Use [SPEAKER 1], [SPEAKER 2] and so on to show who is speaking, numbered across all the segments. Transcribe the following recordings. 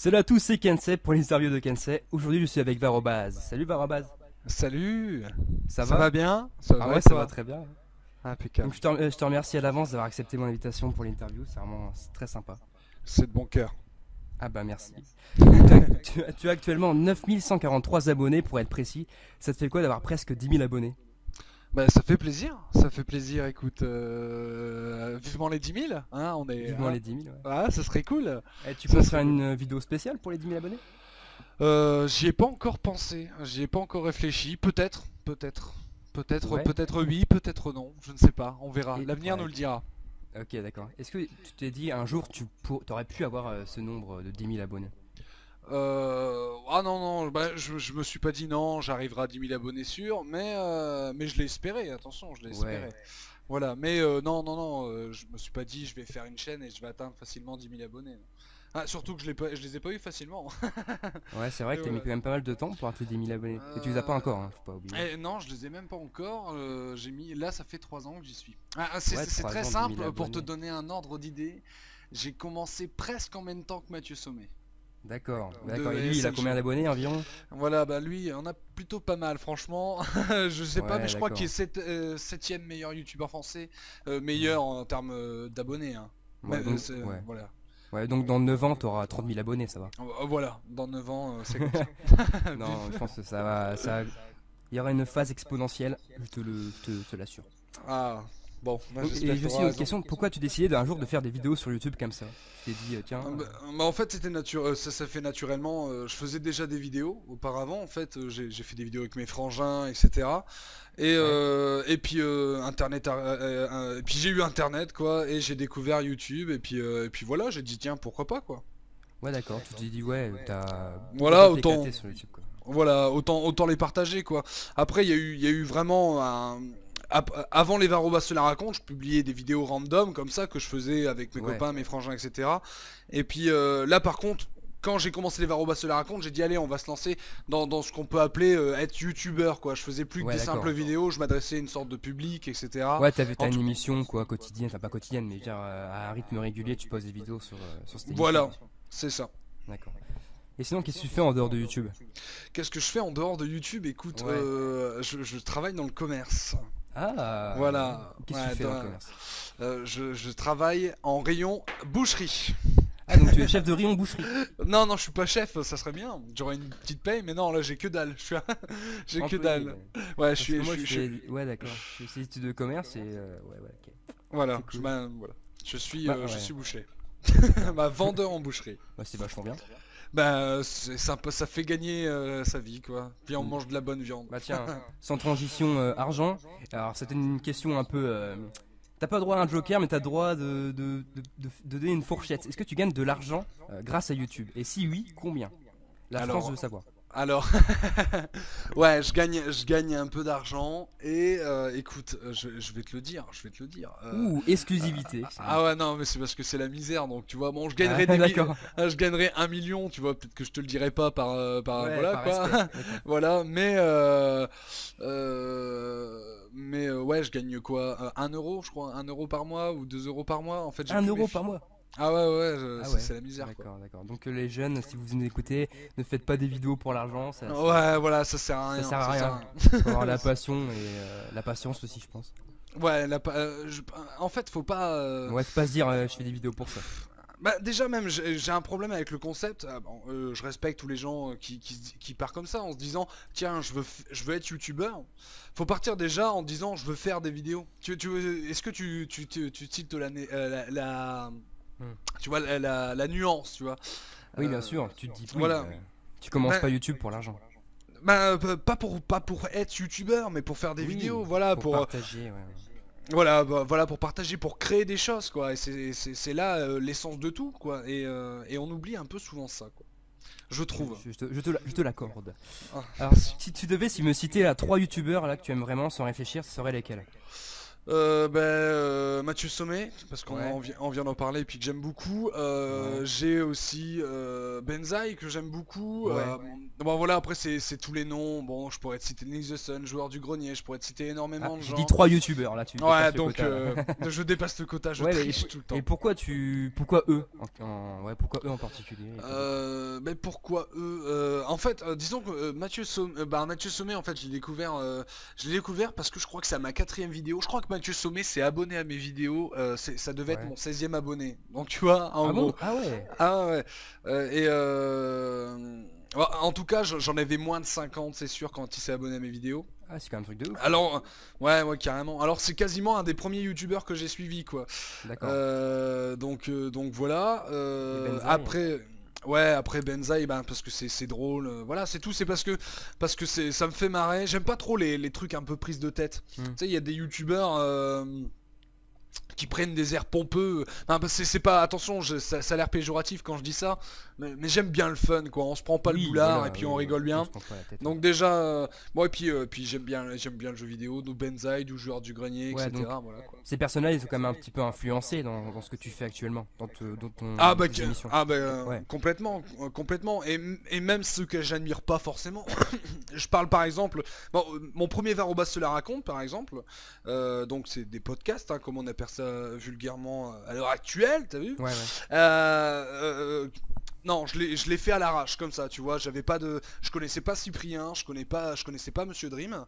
[SPEAKER 1] Salut à tous, c'est Kensei pour l'interview de Kensei. Aujourd'hui, je suis avec Varobaz. Salut Varobaz.
[SPEAKER 2] Salut,
[SPEAKER 1] Ça
[SPEAKER 2] ça
[SPEAKER 1] va?
[SPEAKER 2] va bien? Ça
[SPEAKER 1] Ah
[SPEAKER 2] va
[SPEAKER 1] ouais,
[SPEAKER 2] et
[SPEAKER 1] ça va
[SPEAKER 2] toi?
[SPEAKER 1] très bien.
[SPEAKER 2] Impeccable,
[SPEAKER 1] Donc je te remercie à l'avance d'avoir accepté mon invitation pour l'interview. C'est très sympa.
[SPEAKER 2] c'est de bon cœur.
[SPEAKER 1] Ah bah merci. Donc, tu as actuellement 9143 abonnés pour être précis. Ça te fait quoi d'avoir presque 10 000 abonnés?
[SPEAKER 2] Bah, ça fait plaisir, écoute, vivement les 10 000, hein, on est...
[SPEAKER 1] Vivement les 10 000. Ouais.
[SPEAKER 2] Ah, ça serait cool,
[SPEAKER 1] Et tu
[SPEAKER 2] ça
[SPEAKER 1] comptes
[SPEAKER 2] serait
[SPEAKER 1] faire
[SPEAKER 2] cool.
[SPEAKER 1] une vidéo spéciale pour les 10 000 abonnés?
[SPEAKER 2] J'y ai pas encore pensé, j'y ai pas encore réfléchi,
[SPEAKER 1] Ouais.
[SPEAKER 2] peut-être oui, peut-être non, je ne sais pas, on verra, l'avenir nous
[SPEAKER 1] Ouais.
[SPEAKER 2] le dira.
[SPEAKER 1] Ok, d'accord. Est-ce que tu t'es dit un jour t'aurais pu avoir ce nombre de 10 000 abonnés?
[SPEAKER 2] Ah non, non, bah, je me suis pas dit non, j'arriverai à 10 000 abonnés sûrs, mais je l'ai espéré, attention, je l'ai
[SPEAKER 1] Ouais.
[SPEAKER 2] espéré. Voilà, mais non, non, non, je me suis pas dit je vais faire une chaîne et je vais atteindre facilement 10 000 abonnés. Non. Ah, surtout que je les ai pas eu facilement.
[SPEAKER 1] Ouais, c'est vrai
[SPEAKER 2] Et
[SPEAKER 1] que t'as mis
[SPEAKER 2] voilà.
[SPEAKER 1] quand même pas mal de temps pour atteindre tes 10 000 abonnés. Et tu les as pas
[SPEAKER 2] Euh,
[SPEAKER 1] encore, hein, faut pas oublier.
[SPEAKER 2] non, je les ai même pas encore. J'ai mis, là, ça fait 3 ans que j'y suis.
[SPEAKER 1] Ouais,
[SPEAKER 2] C'est très
[SPEAKER 1] 3 ans, 10 000
[SPEAKER 2] simple pour te
[SPEAKER 1] abonnés.
[SPEAKER 2] donner un ordre d'idée. J'ai commencé presque en même temps que Mathieu Sommet
[SPEAKER 1] D'accord,
[SPEAKER 2] de
[SPEAKER 1] d'accord. Et lui, il a
[SPEAKER 2] SLG.
[SPEAKER 1] combien d'abonnés environ?
[SPEAKER 2] Voilà, bah lui, on a plutôt pas mal, franchement. Je sais pas, mais
[SPEAKER 1] Ouais,
[SPEAKER 2] je crois qu'il
[SPEAKER 1] d'accord.
[SPEAKER 2] est septième meilleur youtubeur français, meilleur en termes d'abonnés, hein. Mais,
[SPEAKER 1] Ouais, donc, ouais.
[SPEAKER 2] voilà.
[SPEAKER 1] Ouais, donc dans 9 ans, t'auras 30 000 abonnés, ça va.
[SPEAKER 2] Voilà, dans 9 ans, c'est comme ça.
[SPEAKER 1] Non, je
[SPEAKER 2] Vive.
[SPEAKER 1] pense que il y aura une phase exponentielle, je te l'assure.
[SPEAKER 2] Ah, bon, moi
[SPEAKER 1] Donc, et
[SPEAKER 2] j'espère que
[SPEAKER 1] j'ai aussi
[SPEAKER 2] t'auras
[SPEAKER 1] une autre
[SPEAKER 2] raison.
[SPEAKER 1] question. Pourquoi tu décidais d'un jour de faire des vidéos sur YouTube comme ça? Tu t'es dit, tiens,
[SPEAKER 2] En fait, c'était ça fait naturellement. Je faisais déjà des vidéos auparavant. En fait, j'ai fait des vidéos avec mes frangins, etc.
[SPEAKER 1] ouais,
[SPEAKER 2] Et puis et puis j'ai eu Internet quoi, et j'ai découvert YouTube. Et puis voilà, j'ai dit tiens pourquoi pas quoi.
[SPEAKER 1] ouais, d'accord. Tu t'es dit, ouais, pourquoi
[SPEAKER 2] Voilà,
[SPEAKER 1] pas t'éclater sur YouTube, quoi.
[SPEAKER 2] autant les partager quoi. Après, il y a eu vraiment avant les Varobas se la racontent, je publiais des vidéos random comme ça que je faisais avec mes
[SPEAKER 1] Ouais,
[SPEAKER 2] copains, mes frangins, etc. Et puis là, par contre, quand j'ai commencé les Varobas se la racontent, j'ai dit allez, on va se lancer dans ce qu'on peut appeler être youtubeur quoi. Je faisais plus que
[SPEAKER 1] ouais,
[SPEAKER 2] des
[SPEAKER 1] d'accord.
[SPEAKER 2] simples vidéos, je m'adressais à une sorte de public, etc.
[SPEAKER 1] Ouais,
[SPEAKER 2] En
[SPEAKER 1] t'as
[SPEAKER 2] tout,
[SPEAKER 1] une émission, quoi, quotidienne, enfin pas quotidienne, mais je veux dire, à un rythme régulier, tu poses des vidéos sur cette émission,
[SPEAKER 2] voilà,
[SPEAKER 1] quoi.
[SPEAKER 2] c'est ça.
[SPEAKER 1] D'accord. Et sinon, qu'est-ce que tu fais en dehors de YouTube?
[SPEAKER 2] Qu'est-ce que je fais en dehors de YouTube? Écoute,
[SPEAKER 1] Ouais.
[SPEAKER 2] je travaille dans le commerce.
[SPEAKER 1] Ah,
[SPEAKER 2] Voilà,
[SPEAKER 1] qu'est-ce que tu
[SPEAKER 2] ouais,
[SPEAKER 1] fais dans le commerce?
[SPEAKER 2] je travaille en rayon boucherie.
[SPEAKER 1] Ah, donc tu es chef de rayon boucherie.
[SPEAKER 2] Non, non, je suis pas chef, ça serait bien. J'aurais une petite paye, mais non, là j'ai que dalle. J'ai que
[SPEAKER 1] Employé,
[SPEAKER 2] dalle.
[SPEAKER 1] ouais.
[SPEAKER 2] Ouais,
[SPEAKER 1] Parce que moi, je fais. Ouais, d'accord. Je fais des études de commerce et. Ouais, ouais, ok.
[SPEAKER 2] voilà,
[SPEAKER 1] C'est cool.
[SPEAKER 2] voilà.
[SPEAKER 1] Bah,
[SPEAKER 2] Je
[SPEAKER 1] ouais,
[SPEAKER 2] suis boucher.
[SPEAKER 1] d'accord.
[SPEAKER 2] Bah, vendeur en boucherie.
[SPEAKER 1] Bah, c'est vachement bien.
[SPEAKER 2] Bah, c'est sympa, ça fait gagner sa vie, quoi. Puis on
[SPEAKER 1] Mm.
[SPEAKER 2] mange de la bonne viande.
[SPEAKER 1] Bah, tiens, sans transition, argent. Alors, c'était une question un peu. T'as pas droit à un joker, mais t'as droit de donner une fourchette. Est-ce que tu gagnes de l'argent grâce à YouTube? Et si oui, combien? La France veut
[SPEAKER 2] Alors,
[SPEAKER 1] savoir.
[SPEAKER 2] alors, ouais, je gagne un peu d'argent et écoute, je vais te le dire, je vais te le dire.
[SPEAKER 1] Ouh, exclusivité.
[SPEAKER 2] Ah ouais, non, mais c'est parce que c'est la misère, donc tu vois, bon,
[SPEAKER 1] Ah, d'accord.
[SPEAKER 2] je gagnerais 1 million, tu vois, peut-être que je te le dirai pas
[SPEAKER 1] Ouais,
[SPEAKER 2] voilà
[SPEAKER 1] par
[SPEAKER 2] quoi,
[SPEAKER 1] respect. D'accord.
[SPEAKER 2] voilà, ouais, je gagne quoi, 1 euro, je crois, 1 euro par mois ou 2 euros par mois, en fait, j'ai
[SPEAKER 1] Un
[SPEAKER 2] plus mes
[SPEAKER 1] euro
[SPEAKER 2] filles.
[SPEAKER 1] par mois.
[SPEAKER 2] Ah ouais, ouais,
[SPEAKER 1] Ah ouais,
[SPEAKER 2] c'est la misère quoi.
[SPEAKER 1] d'accord, d'accord. Donc les jeunes, si vous nous écoutez, ne faites pas des vidéos pour l'argent,
[SPEAKER 2] Ouais, voilà, ça sert à
[SPEAKER 1] ça
[SPEAKER 2] rien,
[SPEAKER 1] sert à
[SPEAKER 2] ça sert
[SPEAKER 1] rien.
[SPEAKER 2] à
[SPEAKER 1] Faut avoir la passion et la patience aussi, je pense.
[SPEAKER 2] rien. Ouais, en fait, faut pas.
[SPEAKER 1] Ouais, faut pas se dire je fais des vidéos pour ça.
[SPEAKER 2] Bah déjà même j'ai un problème avec le concept. Ah, bon, je respecte tous les gens qui partent comme ça en se disant tiens je veux être youtubeur. Faut partir déjà en disant je veux faire des vidéos. Est-ce que tu cites
[SPEAKER 1] Hmm.
[SPEAKER 2] tu vois la nuance tu vois.
[SPEAKER 1] Oui, bien
[SPEAKER 2] Euh,
[SPEAKER 1] sûr, tu te dis oui,
[SPEAKER 2] voilà.
[SPEAKER 1] tu commences
[SPEAKER 2] Ben,
[SPEAKER 1] pas YouTube pour l'argent.
[SPEAKER 2] pas pour être youtubeur mais pour faire des vidéos
[SPEAKER 1] Oui,
[SPEAKER 2] voilà
[SPEAKER 1] pour partager, ouais.
[SPEAKER 2] voilà, voilà pour partager, pour créer des choses quoi. Et c'est là l'essence de tout quoi. Et on oublie un peu souvent ça quoi. Je trouve.
[SPEAKER 1] Je te l'accorde.
[SPEAKER 2] Ah,
[SPEAKER 1] Alors,
[SPEAKER 2] merci.
[SPEAKER 1] si tu devais me citer là, 3 youtubeurs là que tu aimes vraiment sans réfléchir, ce seraient lesquels?
[SPEAKER 2] Mathieu Sommet, parce qu'on
[SPEAKER 1] Ouais.
[SPEAKER 2] on vient d'en parler et puis que j'aime beaucoup.
[SPEAKER 1] Ouais.
[SPEAKER 2] J'ai aussi Benzaï que j'aime beaucoup.
[SPEAKER 1] Ouais.
[SPEAKER 2] Bon voilà, après c'est tous les noms. Bon, je pourrais te citer Nix the Sun, joueur du grenier, je pourrais te citer
[SPEAKER 1] Ah,
[SPEAKER 2] énormément de
[SPEAKER 1] j'ai dit
[SPEAKER 2] gens.
[SPEAKER 1] 3 youtubeurs là, tu
[SPEAKER 2] Ouais,
[SPEAKER 1] dépasses le
[SPEAKER 2] donc
[SPEAKER 1] quota, là.
[SPEAKER 2] je dépasse le quota, je
[SPEAKER 1] Ouais,
[SPEAKER 2] triche tout le temps.
[SPEAKER 1] et pourquoi eux ouais, pourquoi eux en particulier et pas d'autres?
[SPEAKER 2] Mais pourquoi eux En fait, disons que Mathieu Sommet, en fait, je l'ai découvert parce que je crois que c'est ma 4ème vidéo. Je crois que Mathieu Sommet s'est abonné à mes vidéos. Ça devait être
[SPEAKER 1] Ouais.
[SPEAKER 2] mon 16e abonné. Donc tu vois, en
[SPEAKER 1] Ah bon?
[SPEAKER 2] gros.
[SPEAKER 1] Ah ouais.
[SPEAKER 2] Ah ouais. Ouais, en tout cas, j'en avais moins de 50, c'est sûr, quand il s'est abonné à mes vidéos.
[SPEAKER 1] Ah, c'est quand même un truc de ouf.
[SPEAKER 2] Alors, ouais, carrément. Alors, c'est quasiment un des premiers youtubeurs que j'ai suivi, quoi.
[SPEAKER 1] D'accord.
[SPEAKER 2] Donc voilà.
[SPEAKER 1] Et Benzaï?
[SPEAKER 2] Après, ouais, après Benzaï, ben, parce que c'est drôle. Voilà, c'est tout. C'est parce que ça me fait marrer. J'aime pas trop les trucs un peu prises de tête. Tu
[SPEAKER 1] Hmm.
[SPEAKER 2] sais, il y a des youtubeurs qui prennent des airs pompeux. Non, bah, c'est pas, attention, ça a l'air péjoratif quand je dis ça, mais j'aime bien le fun, quoi. On se prend pas le
[SPEAKER 1] Oui,
[SPEAKER 2] boulard
[SPEAKER 1] voilà,
[SPEAKER 2] et puis
[SPEAKER 1] oui,
[SPEAKER 2] on rigole
[SPEAKER 1] on
[SPEAKER 2] bien.
[SPEAKER 1] se prend pas la tête, ouais.
[SPEAKER 2] Donc déjà, bon et puis j'aime bien le jeu vidéo, du Benzaï, du joueur du grenier,
[SPEAKER 1] Ouais,
[SPEAKER 2] etc.
[SPEAKER 1] donc
[SPEAKER 2] Voilà quoi.
[SPEAKER 1] ces personnages, ils sont quand même un petit peu influencés dans ce que tu fais actuellement, dans
[SPEAKER 2] Ah
[SPEAKER 1] tes émissions. Ouais.
[SPEAKER 2] complètement, complètement. Et même ceux que j'admire pas forcément. Je parle par exemple, bon, mon premier Varobas se la raconte par exemple. Donc c'est des podcasts, hein, comme on appelle ça vulgairement à l'heure actuelle, t'as vu?
[SPEAKER 1] Ouais, ouais.
[SPEAKER 2] Non, je l'ai fait à l'arrache comme ça, tu vois. Je connaissais pas Cyprien, je connaissais pas Monsieur Dream,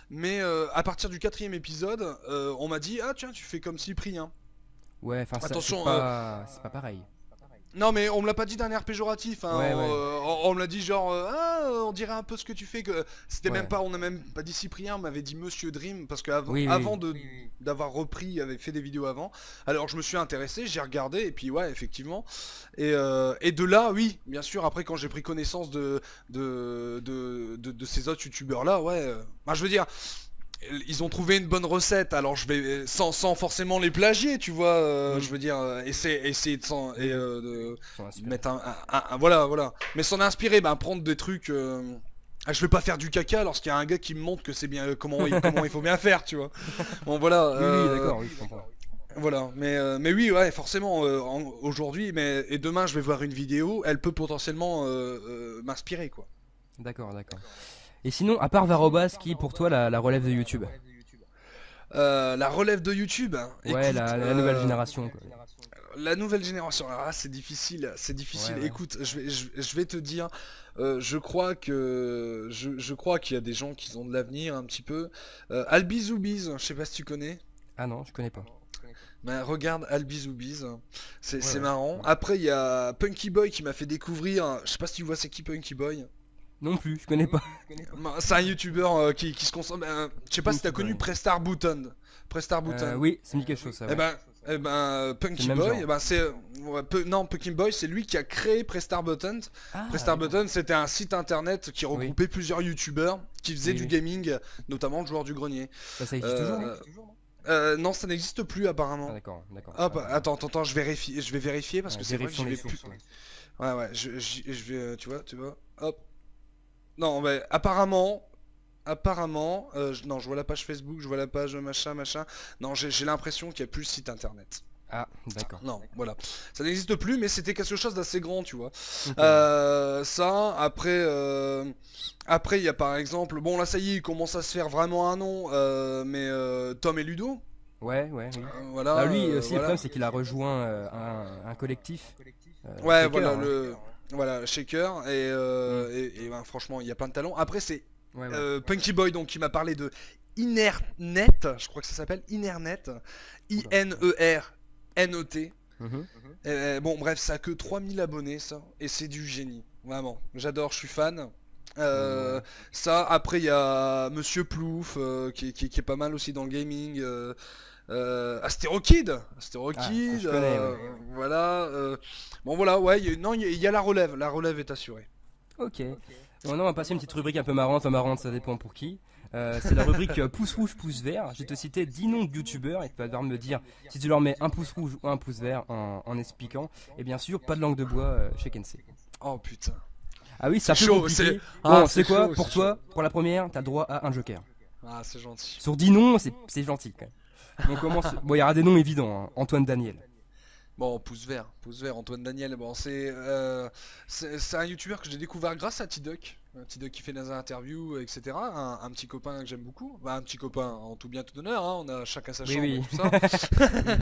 [SPEAKER 2] mais à partir du 4ème épisode, on m'a dit ah tiens tu fais comme Cyprien.
[SPEAKER 1] Ouais, enfin, ça,
[SPEAKER 2] Attention,
[SPEAKER 1] c'est pas pareil.
[SPEAKER 2] non mais on me l'a pas dit d'un air péjoratif, hein.
[SPEAKER 1] Ouais, ouais.
[SPEAKER 2] On me l'a dit genre on dirait un peu ce que tu fais que c'était même
[SPEAKER 1] Ouais.
[SPEAKER 2] pas, on a même pas dit Cyprien, on m'avait dit Monsieur Dream parce que avant,
[SPEAKER 1] Oui, oui.
[SPEAKER 2] avant de d'avoir repris, avait fait des vidéos avant. Alors je me suis intéressé, j'ai regardé et puis ouais effectivement et de là oui bien sûr après quand j'ai pris connaissance de ces autres youtubeurs là ouais bah, je veux dire ils ont trouvé une bonne recette, alors je vais sans forcément les plagier, tu vois,
[SPEAKER 1] Mm.
[SPEAKER 2] je veux dire, essayer de s'en de
[SPEAKER 1] J'en inspire.
[SPEAKER 2] mettre voilà, mais s'en inspirer, ben prendre des trucs. Je vais pas faire du caca lorsqu'il y a un gars qui me montre que c'est bien comment il faut bien faire, tu vois. Bon voilà,
[SPEAKER 1] Oui, oui, d'accord, oui, je comprends.
[SPEAKER 2] voilà, mais oui, ouais, forcément, aujourd'hui, et demain je vais voir une vidéo, elle peut potentiellement m'inspirer, quoi.
[SPEAKER 1] D'accord, d'accord. Et sinon, à part Varobas, qui est pour toi la relève de YouTube?
[SPEAKER 2] La relève de YouTube, hein,
[SPEAKER 1] Ouais,
[SPEAKER 2] écoute,
[SPEAKER 1] la nouvelle génération, quoi.
[SPEAKER 2] la nouvelle génération, alors là, c'est difficile, c'est difficile.
[SPEAKER 1] Ouais, ouais.
[SPEAKER 2] Écoute, je vais te dire, je crois je crois qu'il y a des gens qui ont de l'avenir un petit peu. Albizoubiz, je sais pas si tu connais.
[SPEAKER 1] Ah non, je connais pas.
[SPEAKER 2] Ben, regarde Albizoubiz,
[SPEAKER 1] Ouais,
[SPEAKER 2] c'est
[SPEAKER 1] ouais.
[SPEAKER 2] marrant. Après, il y a Punky Boy qui m'a fait découvrir, je sais pas si tu vois c'est qui Punky Boy.
[SPEAKER 1] Non plus, je connais pas.
[SPEAKER 2] C'est un youtubeur qui se concentre. Je sais pas si t'as
[SPEAKER 1] Punky
[SPEAKER 2] connu
[SPEAKER 1] Boy.
[SPEAKER 2] Prestar Button. Prestar Button.
[SPEAKER 1] Oui, ça me dit quelque chose, ça,
[SPEAKER 2] Eh
[SPEAKER 1] ouais.
[SPEAKER 2] ben,
[SPEAKER 1] C'est
[SPEAKER 2] Punky
[SPEAKER 1] le même
[SPEAKER 2] Boy,
[SPEAKER 1] genre.
[SPEAKER 2] eh ben c'est non Punky Boy, c'est lui qui a créé Prestar Button.
[SPEAKER 1] Ah,
[SPEAKER 2] Prestar
[SPEAKER 1] d'accord.
[SPEAKER 2] Button, c'était un site internet qui
[SPEAKER 1] Oui.
[SPEAKER 2] regroupait plusieurs youtubeurs qui faisaient
[SPEAKER 1] Oui,
[SPEAKER 2] du
[SPEAKER 1] oui.
[SPEAKER 2] gaming, notamment le joueur du grenier.
[SPEAKER 1] Ça existe toujours, non?
[SPEAKER 2] Non, ça n'existe plus
[SPEAKER 1] Ah,
[SPEAKER 2] apparemment.
[SPEAKER 1] d'accord, d'accord.
[SPEAKER 2] Hop, attends, je vais vérifier parce
[SPEAKER 1] Ouais,
[SPEAKER 2] que c'est vrai que
[SPEAKER 1] vérifions
[SPEAKER 2] j'y
[SPEAKER 1] les
[SPEAKER 2] vais plus.
[SPEAKER 1] sources, ouais.
[SPEAKER 2] Ouais, je vais, tu vois, hop. Non, mais apparemment, non, je vois la page Facebook, je vois la page machin. Non, j'ai l'impression qu'il n'y a plus le site internet.
[SPEAKER 1] Ah, d'accord.
[SPEAKER 2] Non, voilà. Ça n'existe plus, mais c'était quelque chose d'assez grand, tu vois.
[SPEAKER 1] Ok.
[SPEAKER 2] Ça, après, il y a par exemple, bon là ça y est, il commence à se faire vraiment un nom, mais Tom et Ludo,
[SPEAKER 1] Ouais, ouais, oui.
[SPEAKER 2] voilà,
[SPEAKER 1] Bah, lui aussi, le
[SPEAKER 2] voilà.
[SPEAKER 1] problème, c'est qu'il a rejoint un collectif.
[SPEAKER 2] Ouais,
[SPEAKER 1] Shaker,
[SPEAKER 2] voilà,
[SPEAKER 1] hein.
[SPEAKER 2] voilà, Shaker, et ben, franchement, il y a plein de talents. Après, c'est
[SPEAKER 1] Ouais, ouais.
[SPEAKER 2] Punky Boy, donc, qui m'a parlé de Inernet, je crois que ça s'appelle Inernet, Inernet.
[SPEAKER 1] Mhm.
[SPEAKER 2] Bon, bref, ça a que 3000 abonnés, ça, et c'est du génie, vraiment. J'adore, je suis fan.
[SPEAKER 1] Ouais.
[SPEAKER 2] Ça, après, il y a Monsieur Plouf, qui est pas mal aussi dans le gaming. Astérokid,
[SPEAKER 1] Ah, ça, je connais,
[SPEAKER 2] voilà. Bon, voilà, ouais, non, il y a la relève est assurée.
[SPEAKER 1] Ok. Maintenant, on va passer à une petite rubrique un peu marrante, pas marrante, ça dépend pour qui. C'est la rubrique pouce rouge, pouce vert. Je vais te citer 10 noms de youtubeurs et tu vas devoir me dire si tu leur mets un pouce rouge ou un pouce vert en expliquant. Et bien sûr, pas de langue de bois chez Kensei.
[SPEAKER 2] Oh putain.
[SPEAKER 1] Ah oui, c'est un peu
[SPEAKER 2] chaud,
[SPEAKER 1] compliqué.
[SPEAKER 2] c'est-
[SPEAKER 1] Bon,
[SPEAKER 2] Ah,
[SPEAKER 1] c'est
[SPEAKER 2] c'est
[SPEAKER 1] quoi?
[SPEAKER 2] chaud,
[SPEAKER 1] Pour
[SPEAKER 2] c'est
[SPEAKER 1] toi, pour la première, t'as le droit à un joker.
[SPEAKER 2] Ah, c'est gentil.
[SPEAKER 1] Sur 10 noms, c'est gentil quand même. On commence. Bon, il y aura des noms évidents, hein. Antoine Daniel.
[SPEAKER 2] Bon, pouce vert, Antoine Daniel. Bon, c'est un youtubeur que j'ai découvert grâce à T-Duck. T-Duck qui fait des interviews, etc. Un petit copain que j'aime beaucoup. Bah, un petit copain, en tout bien tout honneur, hein. On a chacun sa chambre
[SPEAKER 1] Oui,
[SPEAKER 2] et
[SPEAKER 1] oui.
[SPEAKER 2] tout ça.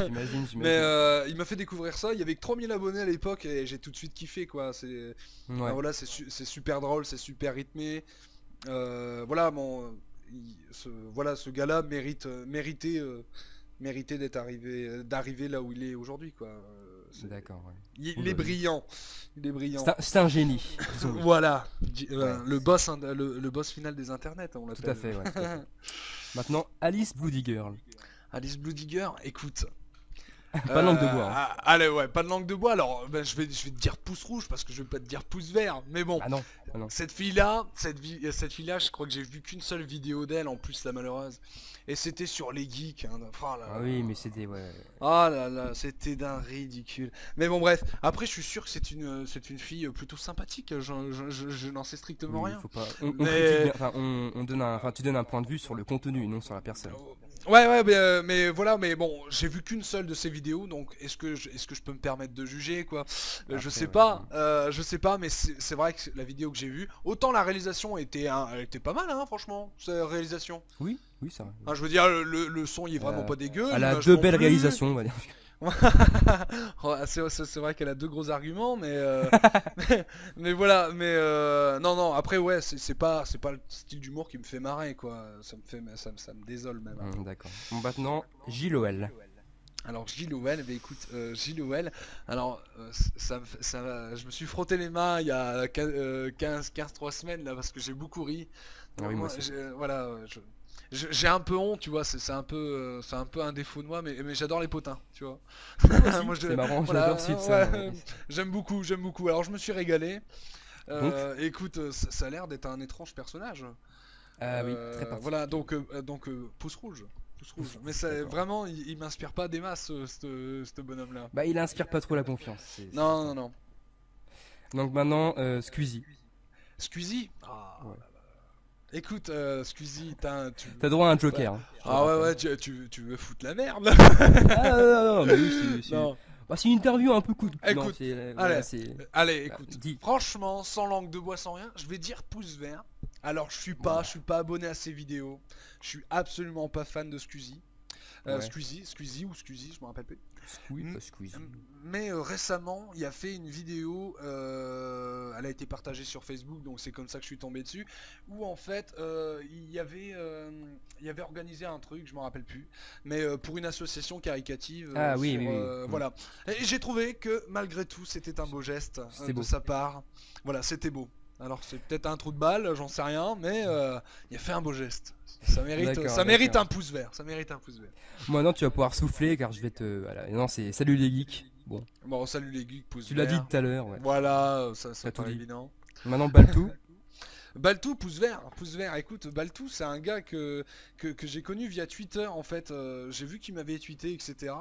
[SPEAKER 1] J'imagine.
[SPEAKER 2] Mais il m'a fait découvrir ça. Il y avait que 3000 abonnés à l'époque et j'ai tout de suite kiffé, quoi.
[SPEAKER 1] Ouais.
[SPEAKER 2] Voilà, c'est super drôle, c'est super rythmé. Voilà, voilà, ce gars-là méritait d'arriver là où il est aujourd'hui, quoi.
[SPEAKER 1] D'accord. Ouais.
[SPEAKER 2] Il est brillant, il est brillant.
[SPEAKER 1] C'est un génie. Disons-le.
[SPEAKER 2] Voilà,
[SPEAKER 1] Ouais.
[SPEAKER 2] le boss final des internets, on l'appelle.
[SPEAKER 1] Tout à fait. Ouais, tout à fait. Maintenant, Alice Bloody Girl.
[SPEAKER 2] Alice Bloodiger, écoute.
[SPEAKER 1] Pas de langue de bois. Hein.
[SPEAKER 2] Allez, ouais, pas de langue de bois. Alors, ben, je vais te dire pouce rouge parce que je vais pas te dire pouce vert. Mais bon,
[SPEAKER 1] Ah non. Ah non.
[SPEAKER 2] cette fille-là, je crois que j'ai vu qu'une seule vidéo d'elle, en plus la malheureuse. Et c'était sur les geeks. Hein. Oh là
[SPEAKER 1] Ah
[SPEAKER 2] là.
[SPEAKER 1] oui, mais c'était ouais.
[SPEAKER 2] Ah là là, c'était d'un ridicule. Mais bon, bref. Après, je suis sûr que c'est une fille plutôt sympathique. Je n'en sais strictement
[SPEAKER 1] Oui,
[SPEAKER 2] rien.
[SPEAKER 1] faut pas. On
[SPEAKER 2] Mais-
[SPEAKER 1] critique bien- enfin, on donne enfin, tu donnes un point de vue sur le contenu, non sur la personne.
[SPEAKER 2] Ouais, mais voilà, mais bon, j'ai vu qu'une seule de ces vidéos, donc est-ce que je peux me permettre de juger, quoi? Je
[SPEAKER 1] Après,
[SPEAKER 2] sais
[SPEAKER 1] ouais.
[SPEAKER 2] pas, mais c'est vrai que la vidéo que j'ai vue, autant la réalisation elle était pas mal, hein, franchement, cette réalisation.
[SPEAKER 1] Oui, ça.
[SPEAKER 2] Hein, je veux dire, le son il est vraiment pas dégueu.
[SPEAKER 1] Elle a
[SPEAKER 2] l'image
[SPEAKER 1] deux
[SPEAKER 2] non
[SPEAKER 1] belles
[SPEAKER 2] plus.
[SPEAKER 1] réalisations, on va dire.
[SPEAKER 2] Ouais, c'est vrai qu'elle a deux gros arguments, mais mais voilà, non, après ouais, c'est pas le style d'humour qui me fait marrer, quoi. Ça me désole même. Hein.
[SPEAKER 1] D'accord. Bon, maintenant, J-L-O-L.
[SPEAKER 2] Alors Gilles Howell, bah écoute, Gilles Howell, alors je me suis frotté les mains il y a 3 semaines là parce que j'ai beaucoup ri.
[SPEAKER 1] Ah oui, moi aussi.
[SPEAKER 2] Voilà, j'ai un peu honte, tu vois, c'est un peu un défaut de moi, mais j'adore les potins, tu vois. Moi,
[SPEAKER 1] C'est marrant,
[SPEAKER 2] voilà,
[SPEAKER 1] j'adore suivre ça.
[SPEAKER 2] ouais, j'aime beaucoup. Alors je me suis régalé.
[SPEAKER 1] Donc
[SPEAKER 2] Écoute, ça a l'air d'être un étrange personnage.
[SPEAKER 1] Ah oui, très particulier.
[SPEAKER 2] Voilà, donc pouce rouge. Pouce rouge. Mais
[SPEAKER 1] d'accord.
[SPEAKER 2] vraiment, il m'inspire pas des masses, ce bonhomme-là.
[SPEAKER 1] Bah, il inspire pas trop la confiance.
[SPEAKER 2] Non.
[SPEAKER 1] Donc maintenant, Squeezie.
[SPEAKER 2] Squeezie.
[SPEAKER 1] Ouais.
[SPEAKER 2] Écoute, Squeezie,
[SPEAKER 1] T'as droit à un joker. Hein, je te
[SPEAKER 2] Ah
[SPEAKER 1] rappelle.
[SPEAKER 2] ouais, tu veux foutre la merde?
[SPEAKER 1] Ah non, mais oui,
[SPEAKER 2] Non.
[SPEAKER 1] Bah, c'est une interview un peu cool.
[SPEAKER 2] Écoute,
[SPEAKER 1] Non,
[SPEAKER 2] allez.
[SPEAKER 1] c'est.
[SPEAKER 2] Allez, écoute.
[SPEAKER 1] Dis.
[SPEAKER 2] Franchement, sans langue de bois, sans rien, je vais dire pouce vert. Alors, je suis pas abonné à ses vidéos. Je suis absolument pas fan de Squeezie.
[SPEAKER 1] Ouais.
[SPEAKER 2] Squeezie, je me rappelle plus.
[SPEAKER 1] Pas Squeezie.
[SPEAKER 2] Mais récemment, il a fait une vidéo, elle a été partagée sur Facebook, donc c'est comme ça que je suis tombé dessus, où en fait, il y avait organisé un truc, je me rappelle plus, mais pour une association caricative.
[SPEAKER 1] Ah oui, oui.
[SPEAKER 2] Voilà. Et j'ai trouvé que malgré tout, c'était un beau geste
[SPEAKER 1] C'était
[SPEAKER 2] de
[SPEAKER 1] beau.
[SPEAKER 2] sa part. Voilà, c'était beau. Alors c'est peut-être un trou de balle, j'en sais rien, mais il a fait un beau geste. Ça mérite
[SPEAKER 1] D'accord.
[SPEAKER 2] un pouce vert. Ça mérite un pouce vert.
[SPEAKER 1] Maintenant, tu vas pouvoir souffler car je vais te. Voilà. Non, c'est Salut les geeks. Bon,
[SPEAKER 2] Bon, salut les geeks, pouce
[SPEAKER 1] tu
[SPEAKER 2] vert.
[SPEAKER 1] l'as dit tout à l'heure. Ouais.
[SPEAKER 2] Voilà, ça
[SPEAKER 1] T'as tout
[SPEAKER 2] paraît
[SPEAKER 1] dit.
[SPEAKER 2] évident.
[SPEAKER 1] Maintenant, Baltou.
[SPEAKER 2] Baltou, pouce vert, pouce vert. Écoute, Baltou, c'est un gars que j'ai connu via Twitter en fait. J'ai vu qu'il m'avait tweeté, etc.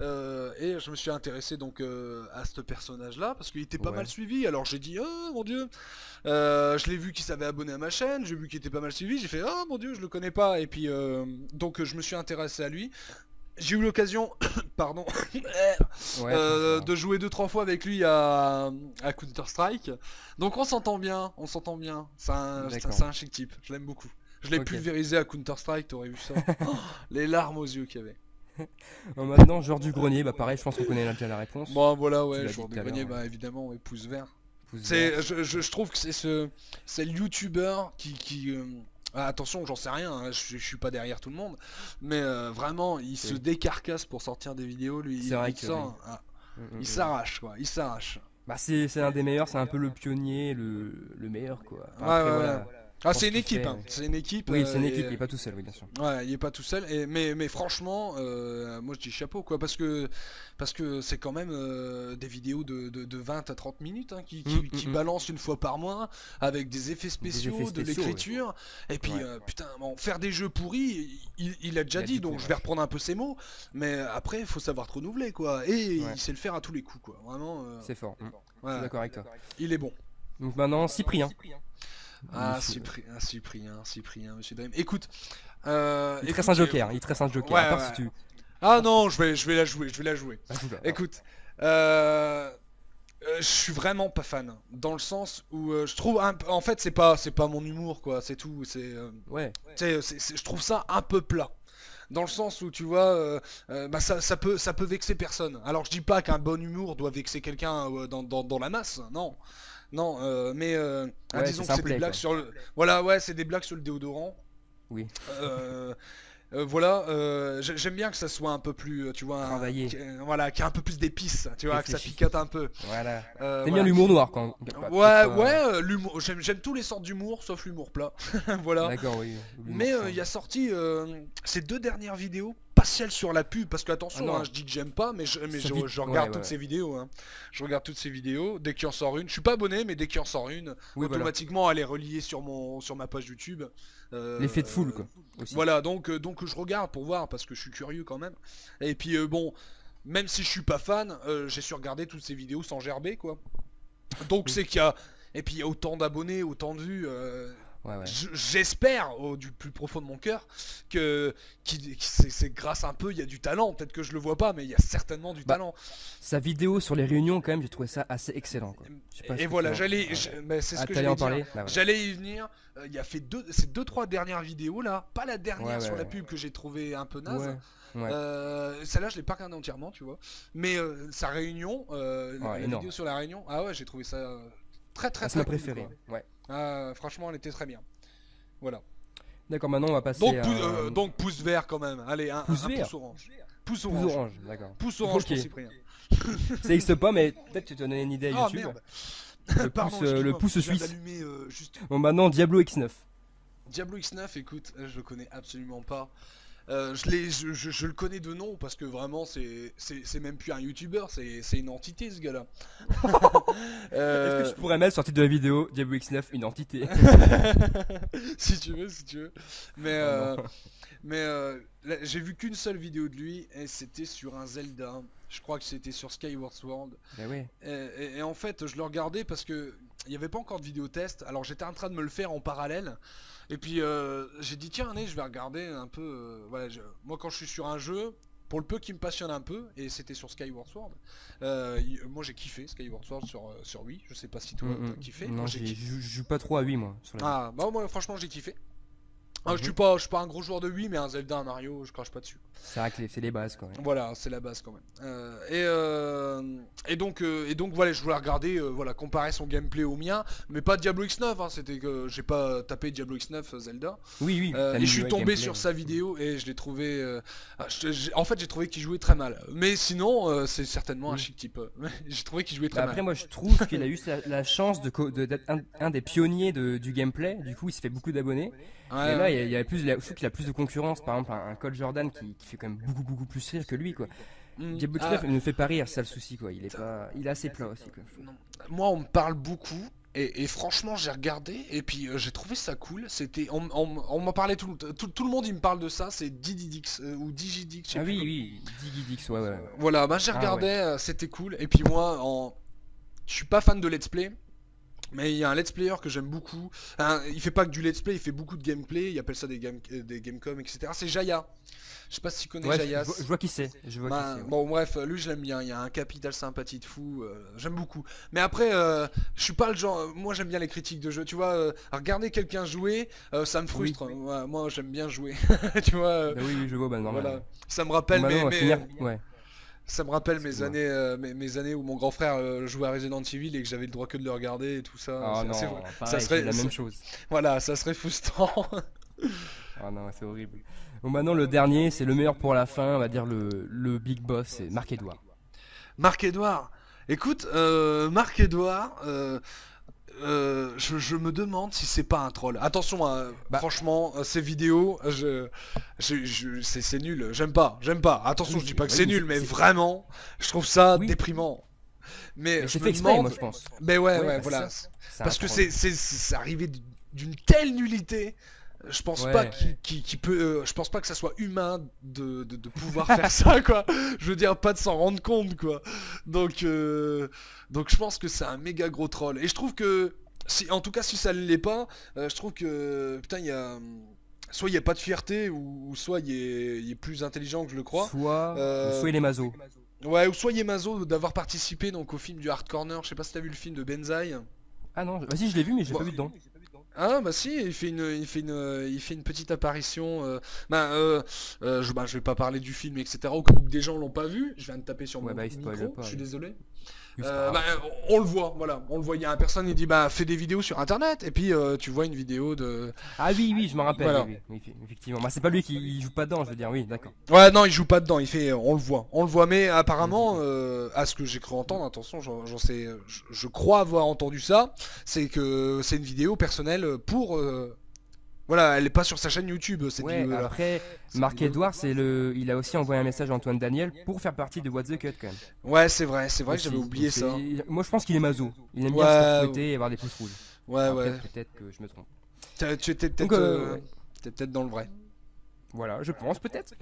[SPEAKER 2] Et je me suis intéressé donc à ce personnage-là parce qu'il était pas
[SPEAKER 1] Ouais.
[SPEAKER 2] mal suivi. Alors j'ai dit, oh mon dieu. Je l'ai vu qu'il s'avait abonné à ma chaîne. J'ai vu qu'il était pas mal suivi. J'ai fait, oh mon dieu, je le connais pas. Et puis donc je me suis intéressé à lui. J'ai eu l'occasion, pardon,
[SPEAKER 1] Ouais,
[SPEAKER 2] de jouer 2-3 fois avec lui à Counter-Strike. Donc on s'entend bien. C'est
[SPEAKER 1] D'accord.
[SPEAKER 2] un chic type, je l'aime beaucoup. Je l'ai
[SPEAKER 1] Ok.
[SPEAKER 2] pulvérisé à Counter-Strike, t'aurais vu ça. Oh, les larmes aux yeux qu'il y avait.
[SPEAKER 1] Bon, maintenant, Georges du Grenier. Bah, pareil, je pense qu'on connaît déjà la réponse.
[SPEAKER 2] Bon voilà,
[SPEAKER 1] Tu
[SPEAKER 2] ouais,
[SPEAKER 1] l'as
[SPEAKER 2] joueur
[SPEAKER 1] dit
[SPEAKER 2] de
[SPEAKER 1] tout à
[SPEAKER 2] grenier,
[SPEAKER 1] l'heure,
[SPEAKER 2] bah évidemment, ouais, pouce vert.
[SPEAKER 1] Pouce
[SPEAKER 2] C'est,
[SPEAKER 1] vert.
[SPEAKER 2] je trouve que c'est le youtubeur qui attention, j'en sais rien, hein, je suis pas derrière tout le monde, mais vraiment, il se décarcasse pour sortir des vidéos, lui,
[SPEAKER 1] C'est vrai
[SPEAKER 2] il
[SPEAKER 1] que
[SPEAKER 2] sort,
[SPEAKER 1] oui.
[SPEAKER 2] il s'arrache, quoi, il s'arrache.
[SPEAKER 1] Bah, c'est un des meilleurs, c'est un peu le pionnier, le meilleur, quoi. Enfin,
[SPEAKER 2] Ouais,
[SPEAKER 1] après,
[SPEAKER 2] ouais,
[SPEAKER 1] voilà.
[SPEAKER 2] ouais.
[SPEAKER 1] Je
[SPEAKER 2] Ah,
[SPEAKER 1] pense
[SPEAKER 2] c'est une
[SPEAKER 1] qu'il
[SPEAKER 2] équipe,
[SPEAKER 1] fait-
[SPEAKER 2] hein. C'est une équipe.
[SPEAKER 1] Oui, c'est une
[SPEAKER 2] et-
[SPEAKER 1] équipe, il est pas tout seul, oui, bien sûr.
[SPEAKER 2] Ouais, il est pas tout seul. Mais franchement, moi je dis chapeau, quoi, parce que c'est quand même des vidéos de 20 à 30 minutes hein, qui balancent une fois par mois avec des effets spéciaux,
[SPEAKER 1] effets
[SPEAKER 2] de
[SPEAKER 1] spéciaux,
[SPEAKER 2] l'écriture. Et puis,
[SPEAKER 1] Ouais.
[SPEAKER 2] putain, bon, faire des jeux pourris, il a déjà
[SPEAKER 1] Il a
[SPEAKER 2] dit,
[SPEAKER 1] dit
[SPEAKER 2] donc
[SPEAKER 1] tout,
[SPEAKER 2] je vais
[SPEAKER 1] ouais.
[SPEAKER 2] reprendre un peu ses mots. Mais après, il faut savoir te renouveler, quoi. Et
[SPEAKER 1] Ouais.
[SPEAKER 2] il sait le faire à tous les coups, quoi. Vraiment,
[SPEAKER 1] C'est fort. Je
[SPEAKER 2] ouais,
[SPEAKER 1] suis d'accord avec toi.
[SPEAKER 2] il est bon.
[SPEAKER 1] Donc maintenant, Cyprien.
[SPEAKER 2] Ah,
[SPEAKER 1] Monsieur-
[SPEAKER 2] Cyprien, monsieur Dream. Écoute,
[SPEAKER 1] Il te reste un joker, il te reste un joker.
[SPEAKER 2] Ouais,
[SPEAKER 1] À part
[SPEAKER 2] ouais.
[SPEAKER 1] si tu.
[SPEAKER 2] Ah non, je vais la jouer, je vais la jouer.
[SPEAKER 1] Ah, joue-la, alors.
[SPEAKER 2] Écoute, je suis vraiment pas fan, dans le sens où je trouve en fait c'est pas mon humour quoi, c'est tout,
[SPEAKER 1] Ouais,
[SPEAKER 2] je trouve ça un peu plat. Dans le sens où tu vois, bah ça peut vexer personne. Alors je dis pas qu'un bon humour doit vexer quelqu'un dans la masse, non, non, mais
[SPEAKER 1] ouais,
[SPEAKER 2] disons
[SPEAKER 1] c'est
[SPEAKER 2] que c'est des
[SPEAKER 1] simplet,
[SPEAKER 2] blagues
[SPEAKER 1] quoi.
[SPEAKER 2] sur le, voilà ouais, c'est des blagues sur le déodorant.
[SPEAKER 1] Oui,
[SPEAKER 2] Euh, voilà, j'aime bien que ça soit un peu plus, tu vois,
[SPEAKER 1] travailler,
[SPEAKER 2] voilà, qu'il y ait un peu plus d'épices, tu vois, que ça
[SPEAKER 1] réfléchi.
[SPEAKER 2] picote un peu.
[SPEAKER 1] Voilà. T'aimes bien
[SPEAKER 2] Voilà.
[SPEAKER 1] l'humour noir quand quelque part,
[SPEAKER 2] Ouais,
[SPEAKER 1] peut-être
[SPEAKER 2] ouais,
[SPEAKER 1] pas.
[SPEAKER 2] l'humour, j'aime tous les sortes d'humour, sauf l'humour plat. Voilà.
[SPEAKER 1] D'accord, oui, l'humour
[SPEAKER 2] Mais
[SPEAKER 1] fin.
[SPEAKER 2] il a sorti ces 2 dernières vidéos, pas celles sur la pub, parce que
[SPEAKER 1] Ah
[SPEAKER 2] attention, hein,
[SPEAKER 1] non,
[SPEAKER 2] je dis que j'aime pas, mais
[SPEAKER 1] ça vite.
[SPEAKER 2] je
[SPEAKER 1] Ouais,
[SPEAKER 2] regarde
[SPEAKER 1] ouais,
[SPEAKER 2] toutes
[SPEAKER 1] ouais.
[SPEAKER 2] ces vidéos. Hein. Je regarde toutes ces vidéos, dès qu'il en sort une, je suis pas abonné, mais dès qu'il en sort une,
[SPEAKER 1] Oui, voilà.
[SPEAKER 2] automatiquement elle est reliée sur ma page YouTube.
[SPEAKER 1] L'effet de foule,
[SPEAKER 2] Euh,
[SPEAKER 1] quoi. Aussi.
[SPEAKER 2] voilà, donc je regarde pour voir, parce que je suis curieux quand même. Et puis bon, même si je suis pas fan, j'ai su regarder toutes ces vidéos sans gerber, quoi. Donc
[SPEAKER 1] Oui.
[SPEAKER 2] c'est qu'il y a... Et puis il y a autant d'abonnés, autant de vues.
[SPEAKER 1] Ouais, ouais.
[SPEAKER 2] J'espère du plus profond de mon cœur que c'est grâce un peu, il y a du talent. Peut-être que je le vois pas, mais il y a certainement du
[SPEAKER 1] Bah,
[SPEAKER 2] talent.
[SPEAKER 1] sa vidéo sur les réunions, quand même, j'ai trouvé ça assez excellent, quoi. Je sais pas
[SPEAKER 2] Et
[SPEAKER 1] ce que tu
[SPEAKER 2] voilà,
[SPEAKER 1] en.
[SPEAKER 2] mais c'est ce
[SPEAKER 1] Ah,
[SPEAKER 2] que
[SPEAKER 1] t'allais
[SPEAKER 2] j'allais
[SPEAKER 1] en
[SPEAKER 2] dire.
[SPEAKER 1] parler? Là, voilà.
[SPEAKER 2] J'allais y venir. Il a fait ces 2-3 dernières vidéos là, pas la
[SPEAKER 1] Ouais,
[SPEAKER 2] dernière
[SPEAKER 1] ouais,
[SPEAKER 2] sur la
[SPEAKER 1] ouais.
[SPEAKER 2] pub que j'ai trouvé un peu naze.
[SPEAKER 1] Ouais, ouais.
[SPEAKER 2] Celle-là, je l'ai pas regardée entièrement, tu vois. Mais sa réunion,
[SPEAKER 1] Ouais,
[SPEAKER 2] la
[SPEAKER 1] énorme.
[SPEAKER 2] vidéo sur la réunion, ah ouais, j'ai trouvé ça très très
[SPEAKER 1] Ah, c'est ma
[SPEAKER 2] très cool,
[SPEAKER 1] préférée.
[SPEAKER 2] quoi.
[SPEAKER 1] Ouais.
[SPEAKER 2] Franchement, elle était très bien. Voilà.
[SPEAKER 1] D'accord, maintenant on va passer à
[SPEAKER 2] Donc pouce vert quand même. Allez,
[SPEAKER 1] pouce
[SPEAKER 2] un
[SPEAKER 1] vert.
[SPEAKER 2] pouce orange. Pouce
[SPEAKER 1] Pouce
[SPEAKER 2] orange.
[SPEAKER 1] orange, d'accord.
[SPEAKER 2] Pouce orange
[SPEAKER 1] Ok.
[SPEAKER 2] pour Cyprien.
[SPEAKER 1] Ça existe pas, mais peut-être que tu te donnes une idée à
[SPEAKER 2] Ah
[SPEAKER 1] YouTube.
[SPEAKER 2] merde. Pardon,
[SPEAKER 1] Le
[SPEAKER 2] excuse-moi,
[SPEAKER 1] pouce
[SPEAKER 2] je viens
[SPEAKER 1] suisse.
[SPEAKER 2] d'allumer juste.
[SPEAKER 1] Bon, maintenant Diablo X9.
[SPEAKER 2] Diablo X9, écoute, je le connais absolument pas. Je le connais de nom parce que vraiment c'est même plus un YouTuber, c'est une entité ce gars-là.
[SPEAKER 1] Est-ce que
[SPEAKER 2] Euh,
[SPEAKER 1] tu pourrais mettre sur le titre de la vidéo Diablo X9 une entité?
[SPEAKER 2] si tu veux, si tu veux. Mais
[SPEAKER 1] Oh non.
[SPEAKER 2] là, j'ai vu qu'une seule vidéo de lui et c'était sur un Zelda. Je crois que c'était sur Skyward Sword.
[SPEAKER 1] Bah ouais.
[SPEAKER 2] Et en fait, je le regardais parce que il n'y avait pas encore de vidéo test. Alors j'étais en train de me le faire en parallèle. Et puis j'ai dit tiens, allez, je vais regarder un peu. Voilà, moi quand je suis sur un jeu, pour le peu qui me passionne un peu, et c'était sur Skyward Sword. Moi j'ai kiffé Skyward Sword sur Wii. Je sais pas si toi t'as kiffé.
[SPEAKER 1] Non,
[SPEAKER 2] Moi j'ai kiffé.
[SPEAKER 1] je joue pas trop à 8 moi. Sur la...
[SPEAKER 2] Ah bah moi franchement j'ai kiffé. Je
[SPEAKER 1] Mhm.
[SPEAKER 2] je suis pas un gros joueur de Wii, mais un Zelda, un Mario, je crache pas dessus.
[SPEAKER 1] C'est vrai que c'est les bases quand même.
[SPEAKER 2] Voilà, c'est la base quand même. Et donc voilà, je voulais regarder, voilà, comparer son gameplay au mien, mais pas Diablo X9, hein, c'était que j'ai pas tapé Diablo X9 Zelda.
[SPEAKER 1] Oui, oui, t'as
[SPEAKER 2] Et
[SPEAKER 1] mis
[SPEAKER 2] je suis
[SPEAKER 1] ouais,
[SPEAKER 2] tombé
[SPEAKER 1] gameplay,
[SPEAKER 2] sur
[SPEAKER 1] ouais.
[SPEAKER 2] sa vidéo et je l'ai trouvé. En fait, j'ai trouvé qu'il jouait très mal. Mais sinon, c'est certainement un
[SPEAKER 1] Oui.
[SPEAKER 2] chic type. J'ai trouvé qu'il jouait
[SPEAKER 1] Bah
[SPEAKER 2] très
[SPEAKER 1] après,
[SPEAKER 2] mal.
[SPEAKER 1] moi je trouve qu'il a eu la chance d'être un des pionniers du gameplay. Du coup, il s'est fait beaucoup d'abonnés.
[SPEAKER 2] Ouais,
[SPEAKER 1] Et là,
[SPEAKER 2] ouais.
[SPEAKER 1] il y a plus, je trouve qu'il a plus de concurrence. Par exemple, un Cole Jordan qui fait quand même beaucoup plus rire que lui, quoi. Diablo
[SPEAKER 2] Ah,
[SPEAKER 1] X9 ne fait pas rire, c'est ça le souci, quoi. Il est assez plat aussi, quoi. Je trouve.
[SPEAKER 2] non. Moi, on me parle beaucoup. Et franchement, j'ai regardé et puis j'ai trouvé ça cool. On m'en parlait tout le monde, il me parle de ça. C'est Dididix ou Digidix, je sais
[SPEAKER 1] Ah
[SPEAKER 2] plus.
[SPEAKER 1] oui, Digidix, ouais, ouais.
[SPEAKER 2] Voilà, bah j'ai
[SPEAKER 1] Ah
[SPEAKER 2] regardé,
[SPEAKER 1] ouais.
[SPEAKER 2] c'était cool. Et puis moi, je suis pas fan de let's play. Mais il y a un let's player que j'aime beaucoup. Il fait pas que du let's play, il fait beaucoup de gameplay. Il appelle ça des gamecom, etc. C'est Jaya. Je sais pas si tu connais
[SPEAKER 1] Ouais,
[SPEAKER 2] Jayas.
[SPEAKER 1] je vois qui c'est. Je vois qui
[SPEAKER 2] Ben,
[SPEAKER 1] c'est. Ouais.
[SPEAKER 2] bon bref, lui je l'aime bien, il y a un capital sympathie de fou, j'aime beaucoup. Mais après, je suis pas le genre, moi j'aime bien les critiques de jeu, tu vois, regarder quelqu'un jouer, ça me
[SPEAKER 1] Oui.
[SPEAKER 2] frustre. Ouais, moi j'aime bien jouer, tu vois.
[SPEAKER 1] Bah oui, oui, je vois, bah normal.
[SPEAKER 2] Voilà,
[SPEAKER 1] Ouais.
[SPEAKER 2] ça me
[SPEAKER 1] Bon,
[SPEAKER 2] rappelle
[SPEAKER 1] maintenant, on va finir. Ouais,
[SPEAKER 2] ça me rappelle mes
[SPEAKER 1] excuse-moi.
[SPEAKER 2] années, mes années où mon grand frère jouait à Resident Evil et que j'avais le droit que de le regarder et tout ça.
[SPEAKER 1] Oh
[SPEAKER 2] C'est
[SPEAKER 1] non,
[SPEAKER 2] vrai. Ça
[SPEAKER 1] pareil, c'est
[SPEAKER 2] serait,
[SPEAKER 1] la même chose.
[SPEAKER 2] voilà, ça serait frustrant.
[SPEAKER 1] Oh non, c'est horrible. Bon, maintenant, le dernier, c'est le meilleur pour la fin, on va dire le big boss, c'est Marc-Edouard.
[SPEAKER 2] Marc-Edouard. Écoute, Marc-Edouard, je me demande si c'est pas un troll. Attention, hein,
[SPEAKER 1] Bah,
[SPEAKER 2] franchement, ces vidéos, c'est nul. J'aime pas. Attention, je dis pas que
[SPEAKER 1] oui,
[SPEAKER 2] c'est
[SPEAKER 1] mais
[SPEAKER 2] nul, mais vraiment, je trouve ça
[SPEAKER 1] oui,
[SPEAKER 2] déprimant. Mais
[SPEAKER 1] mais
[SPEAKER 2] je
[SPEAKER 1] c'est
[SPEAKER 2] me
[SPEAKER 1] fait exprès, moi,
[SPEAKER 2] demande.
[SPEAKER 1] je pense.
[SPEAKER 2] Mais ouais,
[SPEAKER 1] Ouais,
[SPEAKER 2] ouais,
[SPEAKER 1] bah, c'est
[SPEAKER 2] voilà.
[SPEAKER 1] ça. C'est un
[SPEAKER 2] Parce que
[SPEAKER 1] troll.
[SPEAKER 2] c'est arrivé d'une telle nullité. Je pense pas
[SPEAKER 1] Ouais.
[SPEAKER 2] qu'il peut. Je pense pas que ça soit humain de pouvoir faire ça, quoi. Je veux dire, pas de s'en rendre compte, quoi. Donc, donc je pense que c'est un méga gros troll. Et je trouve que, en tout cas, si ça ne l'est pas, je trouve que putain, soit il n'y a pas de fierté, ou soit il est plus intelligent que je le crois.
[SPEAKER 1] Soit il est maso.
[SPEAKER 2] Ouais, ou soit il est maso d'avoir participé donc au film du Hard Corner. Je sais pas si t'as vu le film de Benzaï.
[SPEAKER 1] Ah non, vas-y, je l'ai vu, mais je l'ai
[SPEAKER 2] Bon.
[SPEAKER 1] pas vu dedans.
[SPEAKER 2] Ah bah si, il fait une petite apparition. Je vais pas parler du film, etc. Au cas où des gens l'ont pas vu, je viens de taper sur
[SPEAKER 1] Ouais,
[SPEAKER 2] mon
[SPEAKER 1] bah, il spoil
[SPEAKER 2] micro,
[SPEAKER 1] pas,
[SPEAKER 2] je suis
[SPEAKER 1] oui.
[SPEAKER 2] désolé.
[SPEAKER 1] Oui, c'est pas grave.
[SPEAKER 2] On le voit, voilà, on le voit. Il y a une personne qui dit bah fais des vidéos sur internet, et puis tu vois une vidéo de.
[SPEAKER 1] Ah oui, oui, je me rappelle,
[SPEAKER 2] Voilà.
[SPEAKER 1] effectivement. Bah, c'est pas lui qui il joue pas dedans, je veux dire, oui, d'accord.
[SPEAKER 2] Ouais, non, il joue pas dedans, on le voit, mais apparemment,
[SPEAKER 1] Mhm.
[SPEAKER 2] à ce que j'ai cru entendre, attention, j'en sais, je crois avoir entendu ça, c'est que c'est une vidéo personnelle pour, voilà, elle est pas sur sa chaîne YouTube, cette
[SPEAKER 1] Ouais,
[SPEAKER 2] vidéo-là.
[SPEAKER 1] après,
[SPEAKER 2] Cette
[SPEAKER 1] Marc
[SPEAKER 2] vidéo.
[SPEAKER 1] Edouard, il a aussi envoyé un message à Antoine Daniel pour faire partie de What the Cut, quand même.
[SPEAKER 2] Ouais, c'est vrai que
[SPEAKER 1] Aussi.
[SPEAKER 2] j'avais oublié
[SPEAKER 1] Donc,
[SPEAKER 2] ça.
[SPEAKER 1] moi, je pense qu'il est maso. Il aime bien se faire
[SPEAKER 2] Ouais,
[SPEAKER 1] fouetter et avoir des pouces rouges.
[SPEAKER 2] ouais,
[SPEAKER 1] Après,
[SPEAKER 2] ouais.
[SPEAKER 1] peut-être que je me trompe.
[SPEAKER 2] Tu étais
[SPEAKER 1] Donc,
[SPEAKER 2] peut-être,
[SPEAKER 1] ouais.
[SPEAKER 2] t'es peut-être dans le vrai.
[SPEAKER 1] Voilà, je pense peut-être.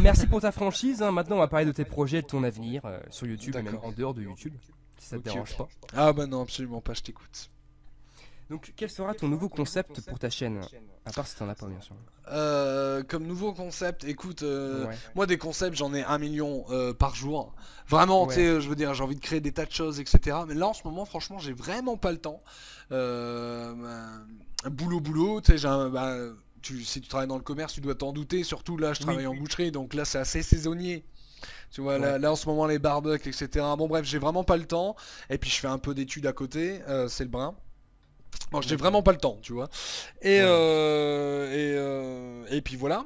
[SPEAKER 1] Merci pour ta franchise, hein. Maintenant, on va parler de tes projets, de ton avenir sur YouTube et même
[SPEAKER 2] D'accord.
[SPEAKER 1] en dehors de YouTube, si ça te
[SPEAKER 2] Ok,
[SPEAKER 1] dérange
[SPEAKER 2] ok.
[SPEAKER 1] pas.
[SPEAKER 2] Ah bah non, absolument pas, je t'écoute.
[SPEAKER 1] Donc, quel sera ton nouveau concept pour ta chaîne? À part si t'en as pas, bien sûr.
[SPEAKER 2] Comme nouveau concept, écoute,
[SPEAKER 1] Ouais.
[SPEAKER 2] moi des concepts j'en ai 1 million par jour. Vraiment, tu
[SPEAKER 1] Ouais.
[SPEAKER 2] sais, je veux dire, j'ai envie de créer des tas de choses, etc. Mais là en ce moment, franchement, j'ai vraiment pas le temps. Boulot, tu sais, si tu travailles dans le commerce, tu dois t'en douter. Surtout là, je
[SPEAKER 1] Oui.
[SPEAKER 2] travaille en boucherie, donc là c'est assez saisonnier. Tu vois,
[SPEAKER 1] Ouais.
[SPEAKER 2] là en ce moment les barbecues, etc. Bon bref, j'ai vraiment pas le temps. Et puis je fais un peu d'études à côté, c'est le brin. Bon, j'ai vraiment pas le temps, tu vois.
[SPEAKER 1] Ouais.
[SPEAKER 2] Et puis voilà.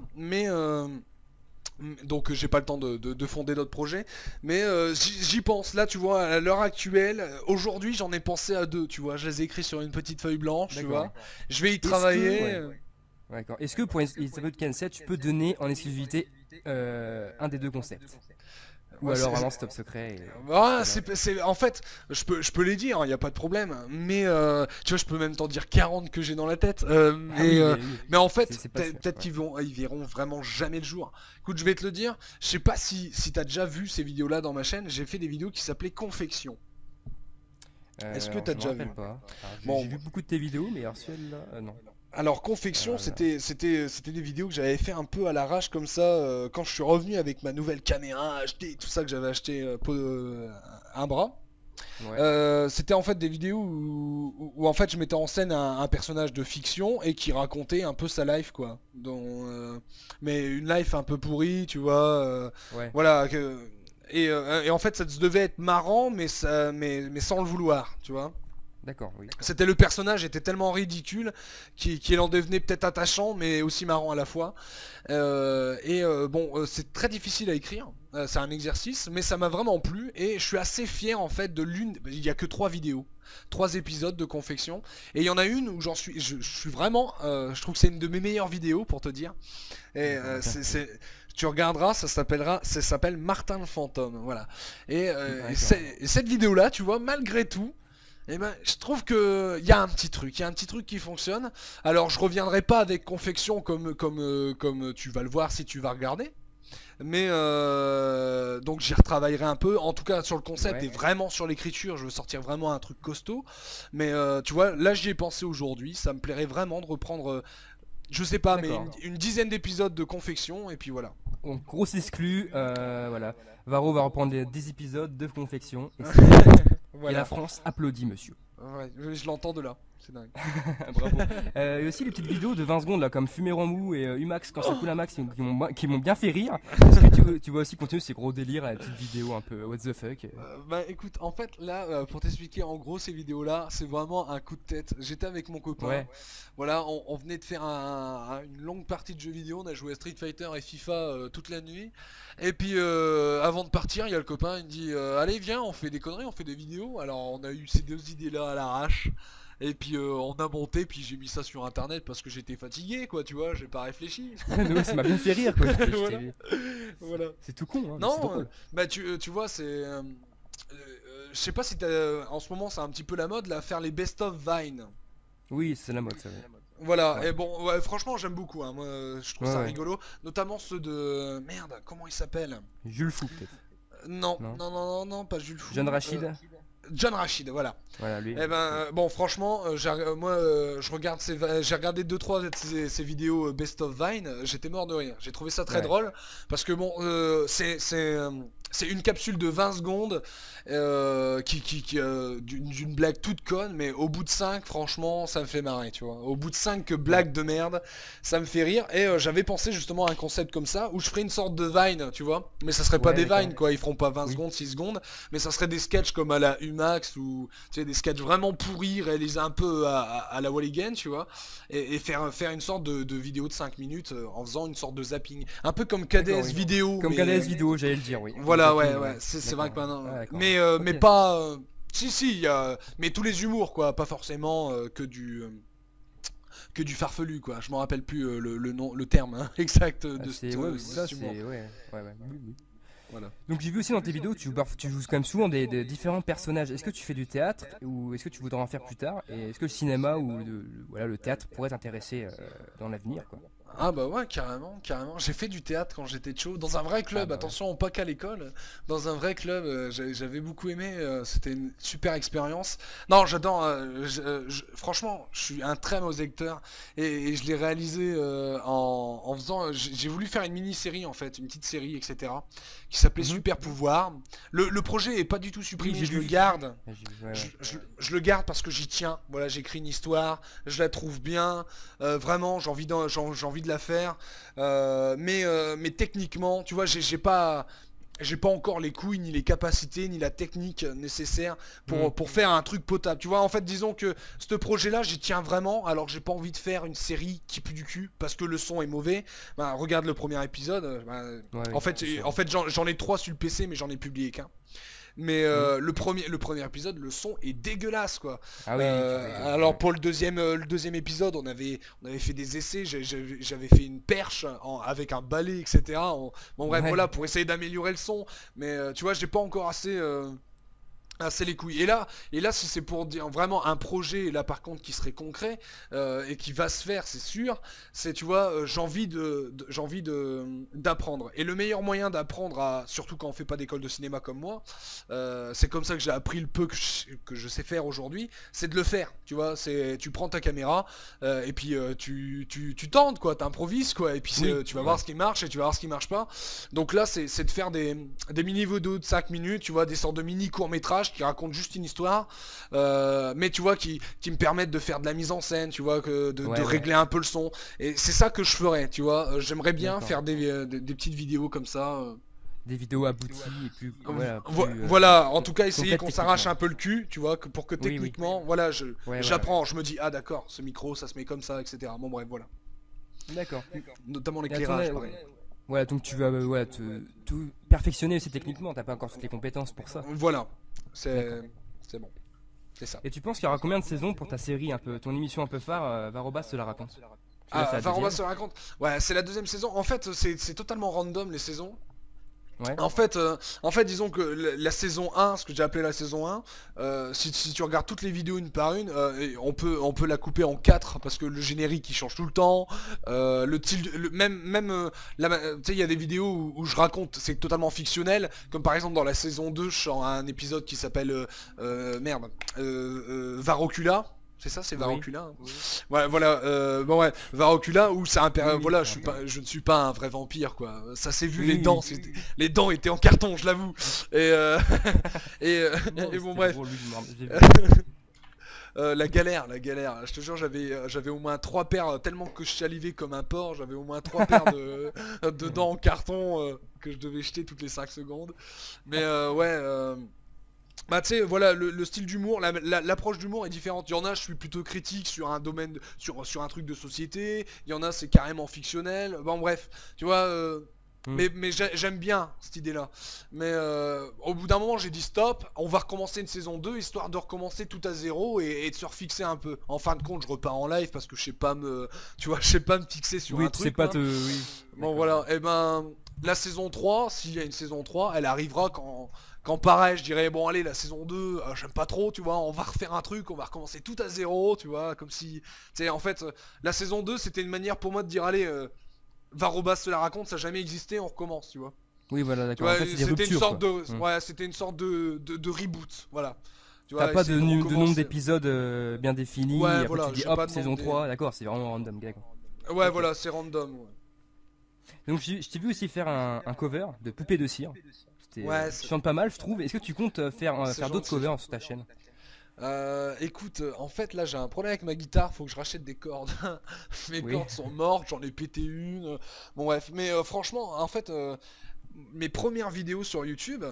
[SPEAKER 2] Donc j'ai pas le temps de fonder d'autres projets. Mais j'y pense. Là, tu vois, à l'heure actuelle, aujourd'hui, j'en ai pensé à deux, tu vois. Je les ai écrits sur une petite feuille blanche, tu
[SPEAKER 1] D'accord.
[SPEAKER 2] vois. Je vais y
[SPEAKER 1] Est-ce que,
[SPEAKER 2] travailler.
[SPEAKER 1] ouais. D'accord. Est-ce que pour Elisabeth Kenset, tu peux donner en exclusivité un des deux concepts? Ou
[SPEAKER 2] Ouais,
[SPEAKER 1] alors vraiment stop secret
[SPEAKER 2] ouais,
[SPEAKER 1] voilà.
[SPEAKER 2] en fait, je peux les dire, il n'y a pas de problème. Mais tu vois, je peux même t'en dire 40 que j'ai dans la tête.
[SPEAKER 1] Ah oui, oui.
[SPEAKER 2] Mais en fait,
[SPEAKER 1] C'est pas sûr.
[SPEAKER 2] peut-être
[SPEAKER 1] Ouais.
[SPEAKER 2] ils verront vraiment jamais le jour. Écoute, je vais te le dire. Je sais pas si t'as déjà vu ces vidéos-là dans ma chaîne. J'ai fait des vidéos qui s'appelaient Confection. Est-ce que
[SPEAKER 1] Alors,
[SPEAKER 2] t'as
[SPEAKER 1] je me
[SPEAKER 2] déjà vu?
[SPEAKER 1] rappelle pas. Alors, j'ai
[SPEAKER 2] Bon,
[SPEAKER 1] vu beaucoup de tes vidéos, mais alors celle-là, non.
[SPEAKER 2] alors Confection,
[SPEAKER 1] Euh,
[SPEAKER 2] c'était des vidéos que j'avais fait un peu à l'arrache comme ça quand je suis revenu avec ma nouvelle caméra achetée, tout ça que j'avais acheté pour un bras.
[SPEAKER 1] ouais.
[SPEAKER 2] C'était en fait des vidéos où, en fait je mettais en scène un personnage de fiction et qui racontait un peu sa life quoi. Mais une life un peu pourrie, tu vois.
[SPEAKER 1] Ouais.
[SPEAKER 2] Voilà. Et en fait ça devait être marrant mais sans le vouloir, tu vois.
[SPEAKER 1] D'accord, oui.
[SPEAKER 2] C'était le personnage était tellement ridicule qu'il en devenait peut-être attachant mais aussi marrant à la fois. C'est très difficile à écrire, c'est un exercice, mais ça m'a vraiment plu et je suis assez fier en fait de l'une. Il y a que 3 vidéos, 3 épisodes de confection et il y en a une où je suis vraiment, je trouve que c'est une de mes meilleures vidéos pour te dire. Et
[SPEAKER 1] D'accord.
[SPEAKER 2] tu regarderas, ça s'appelle Martin le fantôme, voilà.
[SPEAKER 1] D'accord.
[SPEAKER 2] Et cette vidéo-là, tu vois, malgré tout. Eh ben, je trouve que il y a un petit truc qui fonctionne. Alors, je reviendrai pas avec confection comme tu vas le voir si tu vas regarder. Mais donc j'y retravaillerai un peu. En tout cas sur le concept et
[SPEAKER 1] Ouais.
[SPEAKER 2] vraiment sur l'écriture, je veux sortir vraiment un truc costaud. Mais tu vois, là j'y ai pensé aujourd'hui. Ça me plairait vraiment de reprendre, je sais pas, mais
[SPEAKER 1] D'accord.
[SPEAKER 2] une dizaine d'épisodes de confection et puis voilà.
[SPEAKER 1] Donc, grosse exclue, voilà. Varro va reprendre les 10 épisodes de confection. Et la
[SPEAKER 2] Voilà.
[SPEAKER 1] France applaudit, monsieur.
[SPEAKER 2] Ouais, je l'entends de là. C'est dingue.
[SPEAKER 1] Bravo. Et aussi les petites vidéos de 20 secondes là, comme Fumer en mou et Umax quand ça coule à max qui m'ont bien fait rire. Est-ce que tu vas aussi continuer ces gros délires, les petites vidéos un peu what the fuck
[SPEAKER 2] Bah écoute, en fait là, pour t'expliquer en gros ces vidéos-là, c'est vraiment un coup de tête. J'étais avec mon copain,
[SPEAKER 1] Ouais,
[SPEAKER 2] voilà, on venait de faire une longue partie de jeux vidéo, on a joué à Street Fighter et FIFA toute la nuit. Et puis avant de partir, il y a le copain, il me dit allez viens, on fait des conneries, on fait des vidéos. Alors on a eu ces deux idées-là à l'arrache. Et puis on a monté, puis j'ai mis ça sur internet parce que j'étais fatigué, quoi, tu vois, j'ai pas réfléchi.
[SPEAKER 1] mais ouais, ça m'a bien fait rire quoi.
[SPEAKER 2] Voilà. Voilà.
[SPEAKER 1] C'est tout con, hein, mais c'est
[SPEAKER 2] Non,
[SPEAKER 1] drôle.
[SPEAKER 2] bah tu vois, je sais pas si en ce moment c'est un petit peu la mode là, faire les best-of Vine.
[SPEAKER 1] Oui, c'est la mode ça. Ouais,
[SPEAKER 2] Voilà,
[SPEAKER 1] ouais,
[SPEAKER 2] et bon, ouais, franchement j'aime beaucoup, hein. Moi je trouve
[SPEAKER 1] ouais.
[SPEAKER 2] ça
[SPEAKER 1] Ouais.
[SPEAKER 2] rigolo, notamment ceux de... Merde, comment il s'appelle?
[SPEAKER 1] Jules Fou peut-être.
[SPEAKER 2] Non,
[SPEAKER 1] Non.
[SPEAKER 2] non, non, non, non, pas Jules Fou.
[SPEAKER 1] Jeanne Rachid.
[SPEAKER 2] John Rachid, voilà.
[SPEAKER 1] Voilà, lui.
[SPEAKER 2] Eh ben, bon, franchement, moi, je regarde j'ai regardé 2-3 de ses vidéos Best of Vine, j'étais mort de rire. J'ai trouvé ça très
[SPEAKER 1] Ouais.
[SPEAKER 2] drôle, parce que bon, c'est une capsule de 20 secondes, d'une blague toute conne, mais au bout de 5 franchement, ça me fait marrer, tu vois. Au bout de 5
[SPEAKER 1] Ouais.
[SPEAKER 2] blagues de merde, ça me fait rire, et j'avais pensé justement à un concept comme ça, où je ferais une sorte de Vine, tu vois. Mais ça serait pas
[SPEAKER 1] Ouais,
[SPEAKER 2] des
[SPEAKER 1] d'accord.
[SPEAKER 2] Vines, quoi, ils feront pas 20
[SPEAKER 1] Oui.
[SPEAKER 2] secondes, 6 secondes, mais ça serait des sketchs comme à la Umax, ou tu sais, des sketchs vraiment pourris, réalisés un peu à la Walligan, tu vois, et faire une sorte de vidéo de 5 minutes en faisant une sorte de zapping. Un peu comme
[SPEAKER 1] D'accord,
[SPEAKER 2] KDS
[SPEAKER 1] oui.
[SPEAKER 2] vidéo,
[SPEAKER 1] Comme
[SPEAKER 2] mais
[SPEAKER 1] KDS vidéo, j'allais le dire, oui. Le
[SPEAKER 2] voilà, ouais,
[SPEAKER 1] zapping,
[SPEAKER 2] ouais,
[SPEAKER 1] ouais.
[SPEAKER 2] c'est vrai
[SPEAKER 1] D'accord.
[SPEAKER 2] que maintenant.
[SPEAKER 1] Ah, d'accord.
[SPEAKER 2] Mais
[SPEAKER 1] Ok.
[SPEAKER 2] pas. Si, si, mais tous les humours, quoi, pas forcément que du farfelu, quoi. Je m'en rappelle plus le nom, le terme hein, exact
[SPEAKER 1] Ah,
[SPEAKER 2] de
[SPEAKER 1] c'est ouais, c'est ça,
[SPEAKER 2] cet humour.
[SPEAKER 1] c'est ouais, ouais, ouais. Oui, oui.
[SPEAKER 2] Voilà.
[SPEAKER 1] Donc j'ai vu aussi dans tes vidéos, tu joues quand même souvent des différents personnages. Est-ce que tu fais du théâtre ou est-ce que tu voudrais en faire plus tard? Et est-ce que le cinéma ou voilà, le théâtre pourrait t'intéresser dans l'avenir, quoi?
[SPEAKER 2] Ah bah ouais, carrément, carrément. J'ai fait du théâtre quand j'étais chaud, dans un vrai
[SPEAKER 1] Ah
[SPEAKER 2] club,
[SPEAKER 1] bah ouais.
[SPEAKER 2] attention, pas qu'à l'école, dans un vrai club, j'avais beaucoup aimé, c'était une super expérience. Non, j'adore, franchement, je suis un très mauvais acteur, et je l'ai réalisé en faisant, j'ai voulu faire une mini-série en fait, une petite série, etc., qui s'appelait
[SPEAKER 1] Mhm.
[SPEAKER 2] Super Pouvoir. Le projet est pas du tout
[SPEAKER 1] Oui,
[SPEAKER 2] supprimé,
[SPEAKER 1] j'ai
[SPEAKER 2] je le
[SPEAKER 1] vu.
[SPEAKER 2] garde.
[SPEAKER 1] Ouais, j'ai vu, ouais, ouais.
[SPEAKER 2] Je le garde parce que j'y tiens. Voilà, j'écris une histoire, je la trouve bien. Vraiment, j'ai envie de la faire. Mais techniquement, tu vois, j'ai pas encore les couilles, ni les capacités, ni la technique nécessaire
[SPEAKER 1] Hmm.
[SPEAKER 2] pour faire un truc potable. Tu vois, en fait, disons que ce projet-là, j'y tiens vraiment, alors que j'ai pas envie de faire une série qui pue du cul parce que le son est mauvais. Bah, regarde le premier épisode.
[SPEAKER 1] Ouais,
[SPEAKER 2] En
[SPEAKER 1] oui,
[SPEAKER 2] fait,
[SPEAKER 1] c'est sûr.
[SPEAKER 2] j'en ai trois sur le PC, mais j'en ai publié qu'un. Mais
[SPEAKER 1] Hmm.
[SPEAKER 2] le premier épisode, le son est dégueulasse quoi.
[SPEAKER 1] Ah oui, oui, tu m'étonnes.
[SPEAKER 2] Alors
[SPEAKER 1] Ouais.
[SPEAKER 2] pour le deuxième épisode, on avait fait des essais, j'avais fait une perche avec un balai, etc. Bon bref,
[SPEAKER 1] Ouais.
[SPEAKER 2] voilà, pour essayer d'améliorer le son. Mais tu vois, j'ai pas encore assez les couilles. Et là, si c'est pour dire vraiment un projet, là par contre, qui serait concret et qui va se faire, c'est sûr, c'est, tu vois, j'ai envie d'apprendre. Et le meilleur moyen d'apprendre, surtout quand on fait pas d'école de cinéma comme moi, c'est comme ça que j'ai appris le peu que je sais faire aujourd'hui, c'est de le faire. Tu vois, tu prends ta caméra et puis tu tentes, quoi, t'improvises, quoi, et puis
[SPEAKER 1] Oui,
[SPEAKER 2] tu vas
[SPEAKER 1] ouais.
[SPEAKER 2] voir ce qui marche et tu vas voir ce qui marche pas. Donc là, c'est de faire des mini-vidéos de 5 minutes, tu vois, des sortes de mini-courts-métrages qui racontent juste une histoire, mais tu vois, qui me permettent de faire de la mise en scène, tu vois, de
[SPEAKER 1] Ouais, ouais.
[SPEAKER 2] régler un peu le son. Et c'est ça que je ferais, tu vois. J'aimerais bien
[SPEAKER 1] D'accord.
[SPEAKER 2] faire des petites vidéos comme ça.
[SPEAKER 1] Des vidéos abouties et plus, voilà, plus
[SPEAKER 2] Voilà, en tout cas, essayer
[SPEAKER 1] complètes
[SPEAKER 2] qu'on s'arrache
[SPEAKER 1] techniquement.
[SPEAKER 2] un peu le cul, tu vois, pour que
[SPEAKER 1] Oui, oui.
[SPEAKER 2] techniquement, voilà,
[SPEAKER 1] Ouais, voilà.
[SPEAKER 2] j'apprends, je me dis, ah d'accord, ce micro, ça se met comme ça, etc. Bon, bref, voilà.
[SPEAKER 1] D'accord.
[SPEAKER 2] Notamment
[SPEAKER 1] Et à ton
[SPEAKER 2] l'éclairage, pareil.
[SPEAKER 1] voilà, donc tu vas voilà, tout perfectionner aussi techniquement, t'as pas encore toutes les compétences pour ça.
[SPEAKER 2] Voilà,
[SPEAKER 1] D'accord.
[SPEAKER 2] c'est bon, c'est ça.
[SPEAKER 1] Et tu penses qu'il y aura combien de saisons pour ta série un peu, ton émission un peu phare, Varobas se la raconte? Parce que là c'est
[SPEAKER 2] Ah,
[SPEAKER 1] la
[SPEAKER 2] Varroba
[SPEAKER 1] deuxième.
[SPEAKER 2] se raconte. Ouais, c'est la deuxième saison. En fait, c'est totalement random les saisons.
[SPEAKER 1] Ouais.
[SPEAKER 2] En fait, disons que la saison 1, ce que j'ai appelé la saison 1, si tu regardes toutes les vidéos une par une, et on peut la couper en 4 parce que le générique il change tout le temps. Le style, même tu sais, il y a des vidéos où je raconte, c'est totalement fictionnel, comme par exemple dans la saison 2, je sors un épisode qui s'appelle merde, Varocula. C'est ça, c'est
[SPEAKER 1] Oui.
[SPEAKER 2] Varocula. Hein. Ouais, voilà, bon ouais, Varocula où c'est un
[SPEAKER 1] Oui, oui,
[SPEAKER 2] voilà,
[SPEAKER 1] je me rappelle.
[SPEAKER 2] je ne suis pas un vrai vampire quoi. Ça s'est vu
[SPEAKER 1] Oui,
[SPEAKER 2] les
[SPEAKER 1] oui,
[SPEAKER 2] dents,
[SPEAKER 1] oui.
[SPEAKER 2] les dents étaient en carton, je l'avoue. Et et, euh,
[SPEAKER 1] Non,
[SPEAKER 2] et
[SPEAKER 1] mais
[SPEAKER 2] bon
[SPEAKER 1] c'était
[SPEAKER 2] bref,
[SPEAKER 1] drôle, oui, j'ai vu.
[SPEAKER 2] la galère. Je te jure, j'avais au moins trois paires tellement que je salivais comme un porc, j'avais au moins trois paires de dents en carton que je devais jeter toutes les 5 secondes. Mais ouais. Bah tu sais voilà le style d'humour, l'approche d'humour est différente. Il y en a je suis plutôt critique sur un domaine, sur un truc de société. Il y en a c'est carrément fictionnel. Bon bref, tu vois.
[SPEAKER 1] Hmm.
[SPEAKER 2] Mais j'aime bien cette idée-là. Mais au bout d'un moment j'ai dit stop. On va recommencer une saison 2 histoire de recommencer tout à zéro et de se refixer un peu. En fin de compte je repars en live parce que je sais pas me, tu vois, je sais pas me fixer sur
[SPEAKER 1] Oui,
[SPEAKER 2] un
[SPEAKER 1] tu sais
[SPEAKER 2] truc
[SPEAKER 1] pas
[SPEAKER 2] quoi.
[SPEAKER 1] te. Oui.
[SPEAKER 2] Bon
[SPEAKER 1] D'accord.
[SPEAKER 2] voilà, et ben la saison 3 s'il y a une saison 3 elle arrivera quand pareil, je dirais bon allez la saison 2 j'aime pas trop, tu vois, on va refaire un truc, on va recommencer tout à zéro, tu vois, comme si tu sais en fait la saison 2 c'était une manière pour moi de dire allez Varobas se la raconte, ça a jamais existé, on recommence, tu vois.
[SPEAKER 1] Oui, voilà,
[SPEAKER 2] Tu
[SPEAKER 1] d'accord. En
[SPEAKER 2] vois,
[SPEAKER 1] fait, c'est des ruptures, quoi. Hmm.
[SPEAKER 2] ouais, c'était une sorte de reboot, voilà. Tu
[SPEAKER 1] T'as
[SPEAKER 2] vois,
[SPEAKER 1] pas de,
[SPEAKER 2] essayer de
[SPEAKER 1] de nombre
[SPEAKER 2] recommencer.
[SPEAKER 1] d'épisodes bien définis,
[SPEAKER 2] Ouais,
[SPEAKER 1] et après
[SPEAKER 2] voilà,
[SPEAKER 1] tu dis
[SPEAKER 2] j'ai
[SPEAKER 1] hop,
[SPEAKER 2] pas
[SPEAKER 1] saison
[SPEAKER 2] demandé.
[SPEAKER 1] 3, d'accord, c'est vraiment random, d'accord.
[SPEAKER 2] Ouais,
[SPEAKER 1] Ok.
[SPEAKER 2] voilà, c'est random. Ouais,
[SPEAKER 1] Donc je t'ai vu aussi faire un cover de Poupée de cire.
[SPEAKER 2] ouais,
[SPEAKER 1] Tu chantes pas mal, je trouve. Est-ce que tu comptes
[SPEAKER 2] c'est
[SPEAKER 1] faire d'autres
[SPEAKER 2] gentil.
[SPEAKER 1] covers sur ta chaîne?
[SPEAKER 2] Écoute, en fait là j'ai un problème avec ma guitare, faut que je rachète des cordes. Mes
[SPEAKER 1] Oui.
[SPEAKER 2] cordes sont mortes, j'en ai pété une. Bon bref, mais franchement, en fait, mes premières vidéos sur YouTube,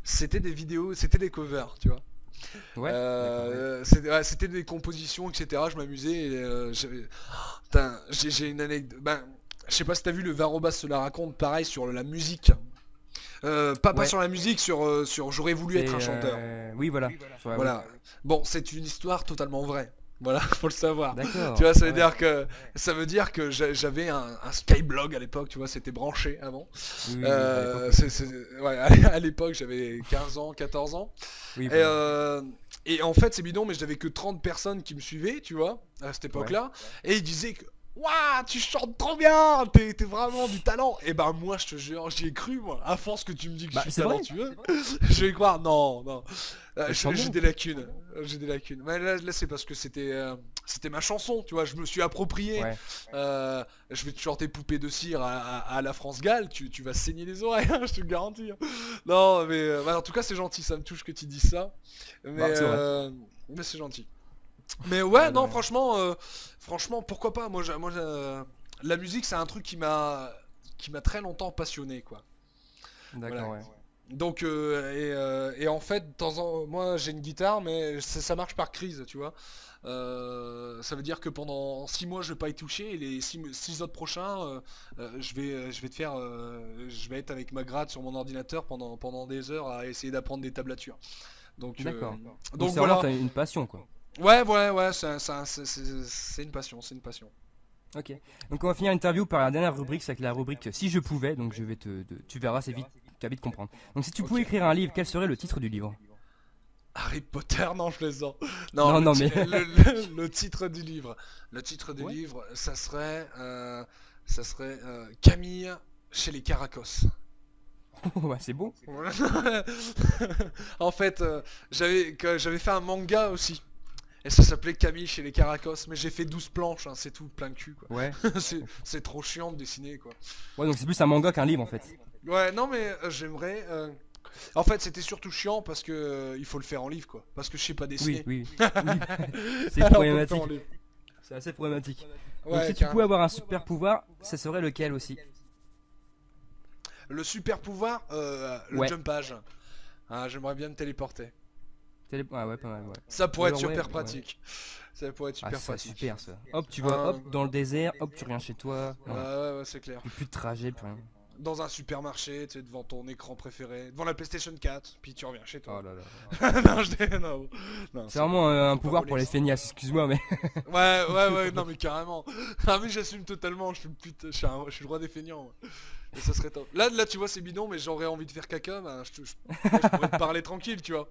[SPEAKER 2] c'était des vidéos, c'était des covers, tu vois.
[SPEAKER 1] Ouais, d'accord, ouais.
[SPEAKER 2] C'était des compositions, etc. Je m'amusais. Putain, j'ai une anecdote. Ben, je sais pas si t'as vu le Varobas se la raconte, pareil sur la musique. Pas
[SPEAKER 1] Ouais,
[SPEAKER 2] sur la musique, sur J'aurais voulu être
[SPEAKER 1] c'est
[SPEAKER 2] un chanteur.
[SPEAKER 1] oui, voilà. Oui.
[SPEAKER 2] Voilà. Bon, c'est une histoire totalement vraie. Voilà, faut le savoir. Tu
[SPEAKER 1] D'accord.
[SPEAKER 2] vois,
[SPEAKER 1] Ah ouais.
[SPEAKER 2] ça veut dire que j'avais un Skyblog à l'époque, tu vois, c'était branché avant.
[SPEAKER 1] Oui, à l'époque, oui.
[SPEAKER 2] Ouais, à l'époque, j'avais 15 ans, 14 ans.
[SPEAKER 1] Oui,
[SPEAKER 2] Et,
[SPEAKER 1] voilà.
[SPEAKER 2] et en fait, c'est bidon, mais j'avais que 30 personnes qui me suivaient, tu vois, à cette
[SPEAKER 1] Ouais.
[SPEAKER 2] époque-là. Et ils disaient que, waouh, tu chantes trop bien, t'es vraiment du talent. Et ben, moi, je te jure, j'y ai cru, moi. À force que tu me dis que je
[SPEAKER 1] Bah,
[SPEAKER 2] suis
[SPEAKER 1] c'est vrai.
[SPEAKER 2] talentueux, je vais croire, non, non.
[SPEAKER 1] Bah, tu chantes
[SPEAKER 2] J'ai
[SPEAKER 1] bien.
[SPEAKER 2] des lacunes. J'ai des lacunes. Mais là, c'est parce que c'était ma chanson, tu vois, je me suis approprié.
[SPEAKER 1] Ouais.
[SPEAKER 2] Je vais te chanter Poupée de cire à la France Gall, tu vas saigner les oreilles, hein, je te le garantis. Hein. Non, mais bah, en tout cas, c'est gentil, ça me touche que tu dis ça. Mais,
[SPEAKER 1] Bah, c'est vrai.
[SPEAKER 2] mais c'est gentil. Mais ouais,
[SPEAKER 1] Bah, de
[SPEAKER 2] non,
[SPEAKER 1] rien.
[SPEAKER 2] franchement, pourquoi pas. La musique, c'est un truc qui m'a très longtemps passionné, quoi. Voilà.
[SPEAKER 1] D'accord, ouais.
[SPEAKER 2] Donc, et en fait, moi j'ai une guitare, mais ça marche par crise, tu vois. Ça veut dire que pendant 6 mois je vais pas y toucher, et les 6 autres prochains, je vais être avec ma gratte sur mon ordinateur pendant des heures à essayer d'apprendre des tablatures. Donc,
[SPEAKER 1] D'accord. Donc
[SPEAKER 2] donc
[SPEAKER 1] c'est vraiment
[SPEAKER 2] voilà.
[SPEAKER 1] une passion, quoi.
[SPEAKER 2] Ouais, c'est une passion, c'est une passion.
[SPEAKER 1] Ok. Donc on va finir l'interview par la dernière rubrique, c'est avec la rubrique Si je pouvais. Donc je vais tu verras, c'est vite, tu vas vite comprendre. Donc si tu
[SPEAKER 2] Ok.
[SPEAKER 1] pouvais écrire un livre, quel serait le titre du livre?
[SPEAKER 2] Harry Potter, non, je plaisante. Non,
[SPEAKER 1] Non, non, mais
[SPEAKER 2] le titre du livre. Le titre du
[SPEAKER 1] ouais.
[SPEAKER 2] livre, ça serait Camille chez les Caracos.
[SPEAKER 1] Bah, c'est beau.
[SPEAKER 2] Voilà. En fait, j'avais fait un manga aussi. Et ça s'appelait Camille chez les Caracos. Mais j'ai fait 12 planches, hein, c'est tout, plein de cul, quoi.
[SPEAKER 1] Ouais.
[SPEAKER 2] C'est trop chiant de dessiner, quoi.
[SPEAKER 1] Ouais, donc c'est plus un manga qu'un livre en fait.
[SPEAKER 2] Ouais, non, mais j'aimerais. En fait, c'était surtout chiant parce que il faut le faire en livre, quoi. Parce que je sais pas
[SPEAKER 1] Oui,
[SPEAKER 2] dessiner.
[SPEAKER 1] oui, oui. C'est
[SPEAKER 2] Alors, faut le faire
[SPEAKER 1] problématique.
[SPEAKER 2] en livre.
[SPEAKER 1] C'est assez problématique. Donc
[SPEAKER 2] Ouais,
[SPEAKER 1] si tu pouvais
[SPEAKER 2] carrément.
[SPEAKER 1] avoir un super pouvoir, ça serait lequel aussi?
[SPEAKER 2] Le super pouvoir, le
[SPEAKER 1] Ouais.
[SPEAKER 2] jumpage. Ah, j'aimerais bien me téléporter.
[SPEAKER 1] Ah ouais, pas mal, ouais.
[SPEAKER 2] Ça
[SPEAKER 1] Ou
[SPEAKER 2] pourrait être
[SPEAKER 1] alors ouais,
[SPEAKER 2] super
[SPEAKER 1] ouais.
[SPEAKER 2] pratique. Ça pourrait être
[SPEAKER 1] Ah,
[SPEAKER 2] super
[SPEAKER 1] ça
[SPEAKER 2] pratique.
[SPEAKER 1] super ça. Hop, tu vas
[SPEAKER 2] Hein,
[SPEAKER 1] hop dans le désert, hop, tu reviens chez toi.
[SPEAKER 2] ouais, ouais, ouais, c'est clair.
[SPEAKER 1] Plus de trajet, plus rien.
[SPEAKER 2] Dans un supermarché, tu sais, devant ton écran préféré, devant la PlayStation 4, puis tu reviens chez
[SPEAKER 1] Oh
[SPEAKER 2] toi.
[SPEAKER 1] là là.
[SPEAKER 2] Non, non, non,
[SPEAKER 1] C'est vraiment un
[SPEAKER 2] faut pas
[SPEAKER 1] pouvoir
[SPEAKER 2] voler.
[SPEAKER 1] pour les feignasses, excuse-moi, mais.
[SPEAKER 2] Ouais, non, mais carrément. Ah, mais j'assume totalement, je suis, putain, je suis le roi des feignants. Moi. Et ça serait top. Là, tu vois, c'est bidon, mais j'aurais envie de faire caca, bah, moi, je pourrais te parler tranquille, tu vois.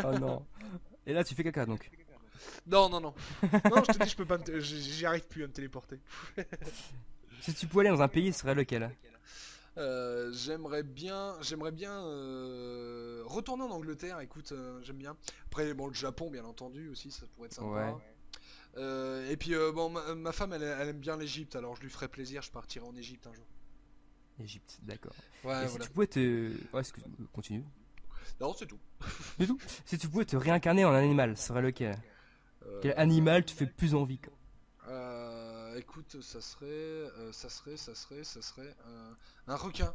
[SPEAKER 1] Oh non. Et là, tu fais caca donc.
[SPEAKER 2] Non, non, non. Non, je te dis, je peux pas j'y arrive plus à me téléporter.
[SPEAKER 1] Si tu pouvais aller dans un pays, ce serait lequel?
[SPEAKER 2] J'aimerais bien retourner en Angleterre. Écoute, j'aime bien. Après, bon, le Japon, bien entendu, aussi, ça pourrait être
[SPEAKER 1] Ouais.
[SPEAKER 2] sympa. Et puis, bon, ma femme, elle aime bien l'Egypte, alors je lui ferai plaisir. Je partirai en Égypte un jour.
[SPEAKER 1] Égypte, d'accord.
[SPEAKER 2] Ouais,
[SPEAKER 1] Et si
[SPEAKER 2] voilà.
[SPEAKER 1] tu pouvais te. Ouais, excuse, continue.
[SPEAKER 2] Non, c'est tout.
[SPEAKER 1] Du tout. Si tu pouvais te réincarner en animal, ce serait lequel? Quel
[SPEAKER 2] Euh,
[SPEAKER 1] animal te fait plus envie quoi?
[SPEAKER 2] Écoute, ça serait un requin.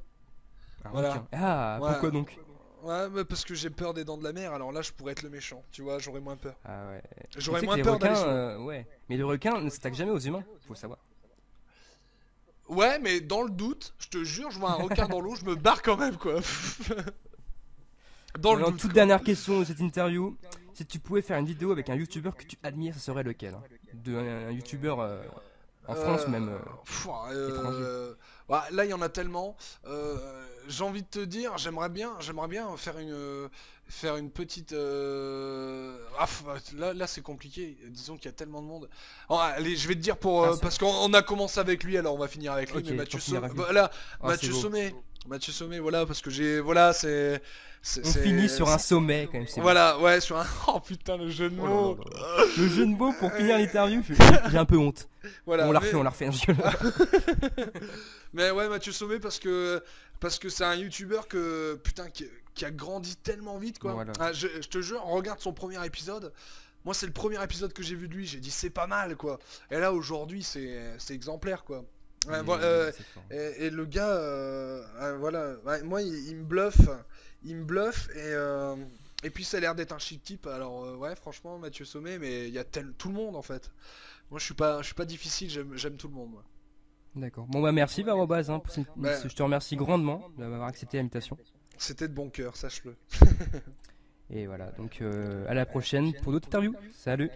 [SPEAKER 1] Un
[SPEAKER 2] Voilà.
[SPEAKER 1] requin. Ah,
[SPEAKER 2] Ouais.
[SPEAKER 1] pourquoi donc?
[SPEAKER 2] Ouais, mais parce que j'ai peur des dents de la mer, alors là je pourrais être le méchant, tu vois, j'aurais moins peur.
[SPEAKER 1] Ah ouais. Tu
[SPEAKER 2] J'aurais
[SPEAKER 1] sais que
[SPEAKER 2] moins
[SPEAKER 1] les
[SPEAKER 2] peur d'aller
[SPEAKER 1] requins,
[SPEAKER 2] sous l'eau.
[SPEAKER 1] ouais. Mais le requin ne s'attaque jamais aux humains, faut le savoir.
[SPEAKER 2] Ouais, mais dans le doute, je te jure, je vois un requin dans l'eau, je me barre quand même, quoi. Dans le
[SPEAKER 1] Alors,
[SPEAKER 2] doute,
[SPEAKER 1] toute
[SPEAKER 2] quoi.
[SPEAKER 1] dernière question de cette interview. Si tu pouvais faire une vidéo avec un youtubeur que tu admires, ce serait lequel? Un youtubeur en France ou même
[SPEAKER 2] Pff,
[SPEAKER 1] étranger.
[SPEAKER 2] ouais, là, il y en a tellement. J'ai envie de te dire, j'aimerais bien faire faire une petite là c'est compliqué, disons qu'il y a tellement de monde. Oh, allez, je vais te dire parce qu'on a commencé avec lui, alors on va finir avec lui.
[SPEAKER 1] Ok,
[SPEAKER 2] Mais Mathieu
[SPEAKER 1] pour finir
[SPEAKER 2] Sommet,
[SPEAKER 1] avec lui.
[SPEAKER 2] voilà,
[SPEAKER 1] Ah,
[SPEAKER 2] Mathieu
[SPEAKER 1] c'est beau.
[SPEAKER 2] Sommet, Mathieu Sommet, voilà, parce que voilà,
[SPEAKER 1] On finit sur un sommet quand même. C'est
[SPEAKER 2] voilà, ouais, sur un oh putain, le jeu de
[SPEAKER 1] beau.
[SPEAKER 2] mots.
[SPEAKER 1] Oh là là. Le jeu de mots pour finir l'interview, j'ai un peu honte.
[SPEAKER 2] Voilà,
[SPEAKER 1] On l'a refait, on l'a refait.
[SPEAKER 2] Mais ouais, Mathieu Sommet, parce que c'est un youtubeur que putain qui a grandi tellement vite, quoi.
[SPEAKER 1] Voilà.
[SPEAKER 2] Ah, je te jure, regarde son premier épisode. Moi, c'est le premier épisode que j'ai vu de lui. J'ai dit c'est pas mal, quoi. Et là aujourd'hui, c'est exemplaire, quoi. Ouais, voilà,
[SPEAKER 1] C'est fort.
[SPEAKER 2] et le gars, voilà, ouais, moi il me bluffe et puis ça a l'air d'être un chic type. Alors ouais, franchement, Mathieu Sommet, mais il y a tout le monde en fait. Moi, je suis pas difficile, j'aime tout le monde, moi.
[SPEAKER 1] D'accord. Bon bah merci Varobaz, hein,
[SPEAKER 2] Bah,
[SPEAKER 1] je te remercie grandement d'avoir accepté l'invitation.
[SPEAKER 2] c'était de bon cœur, sache-le.
[SPEAKER 1] Et voilà, donc à la prochaine pour d'autres interviews. Salut.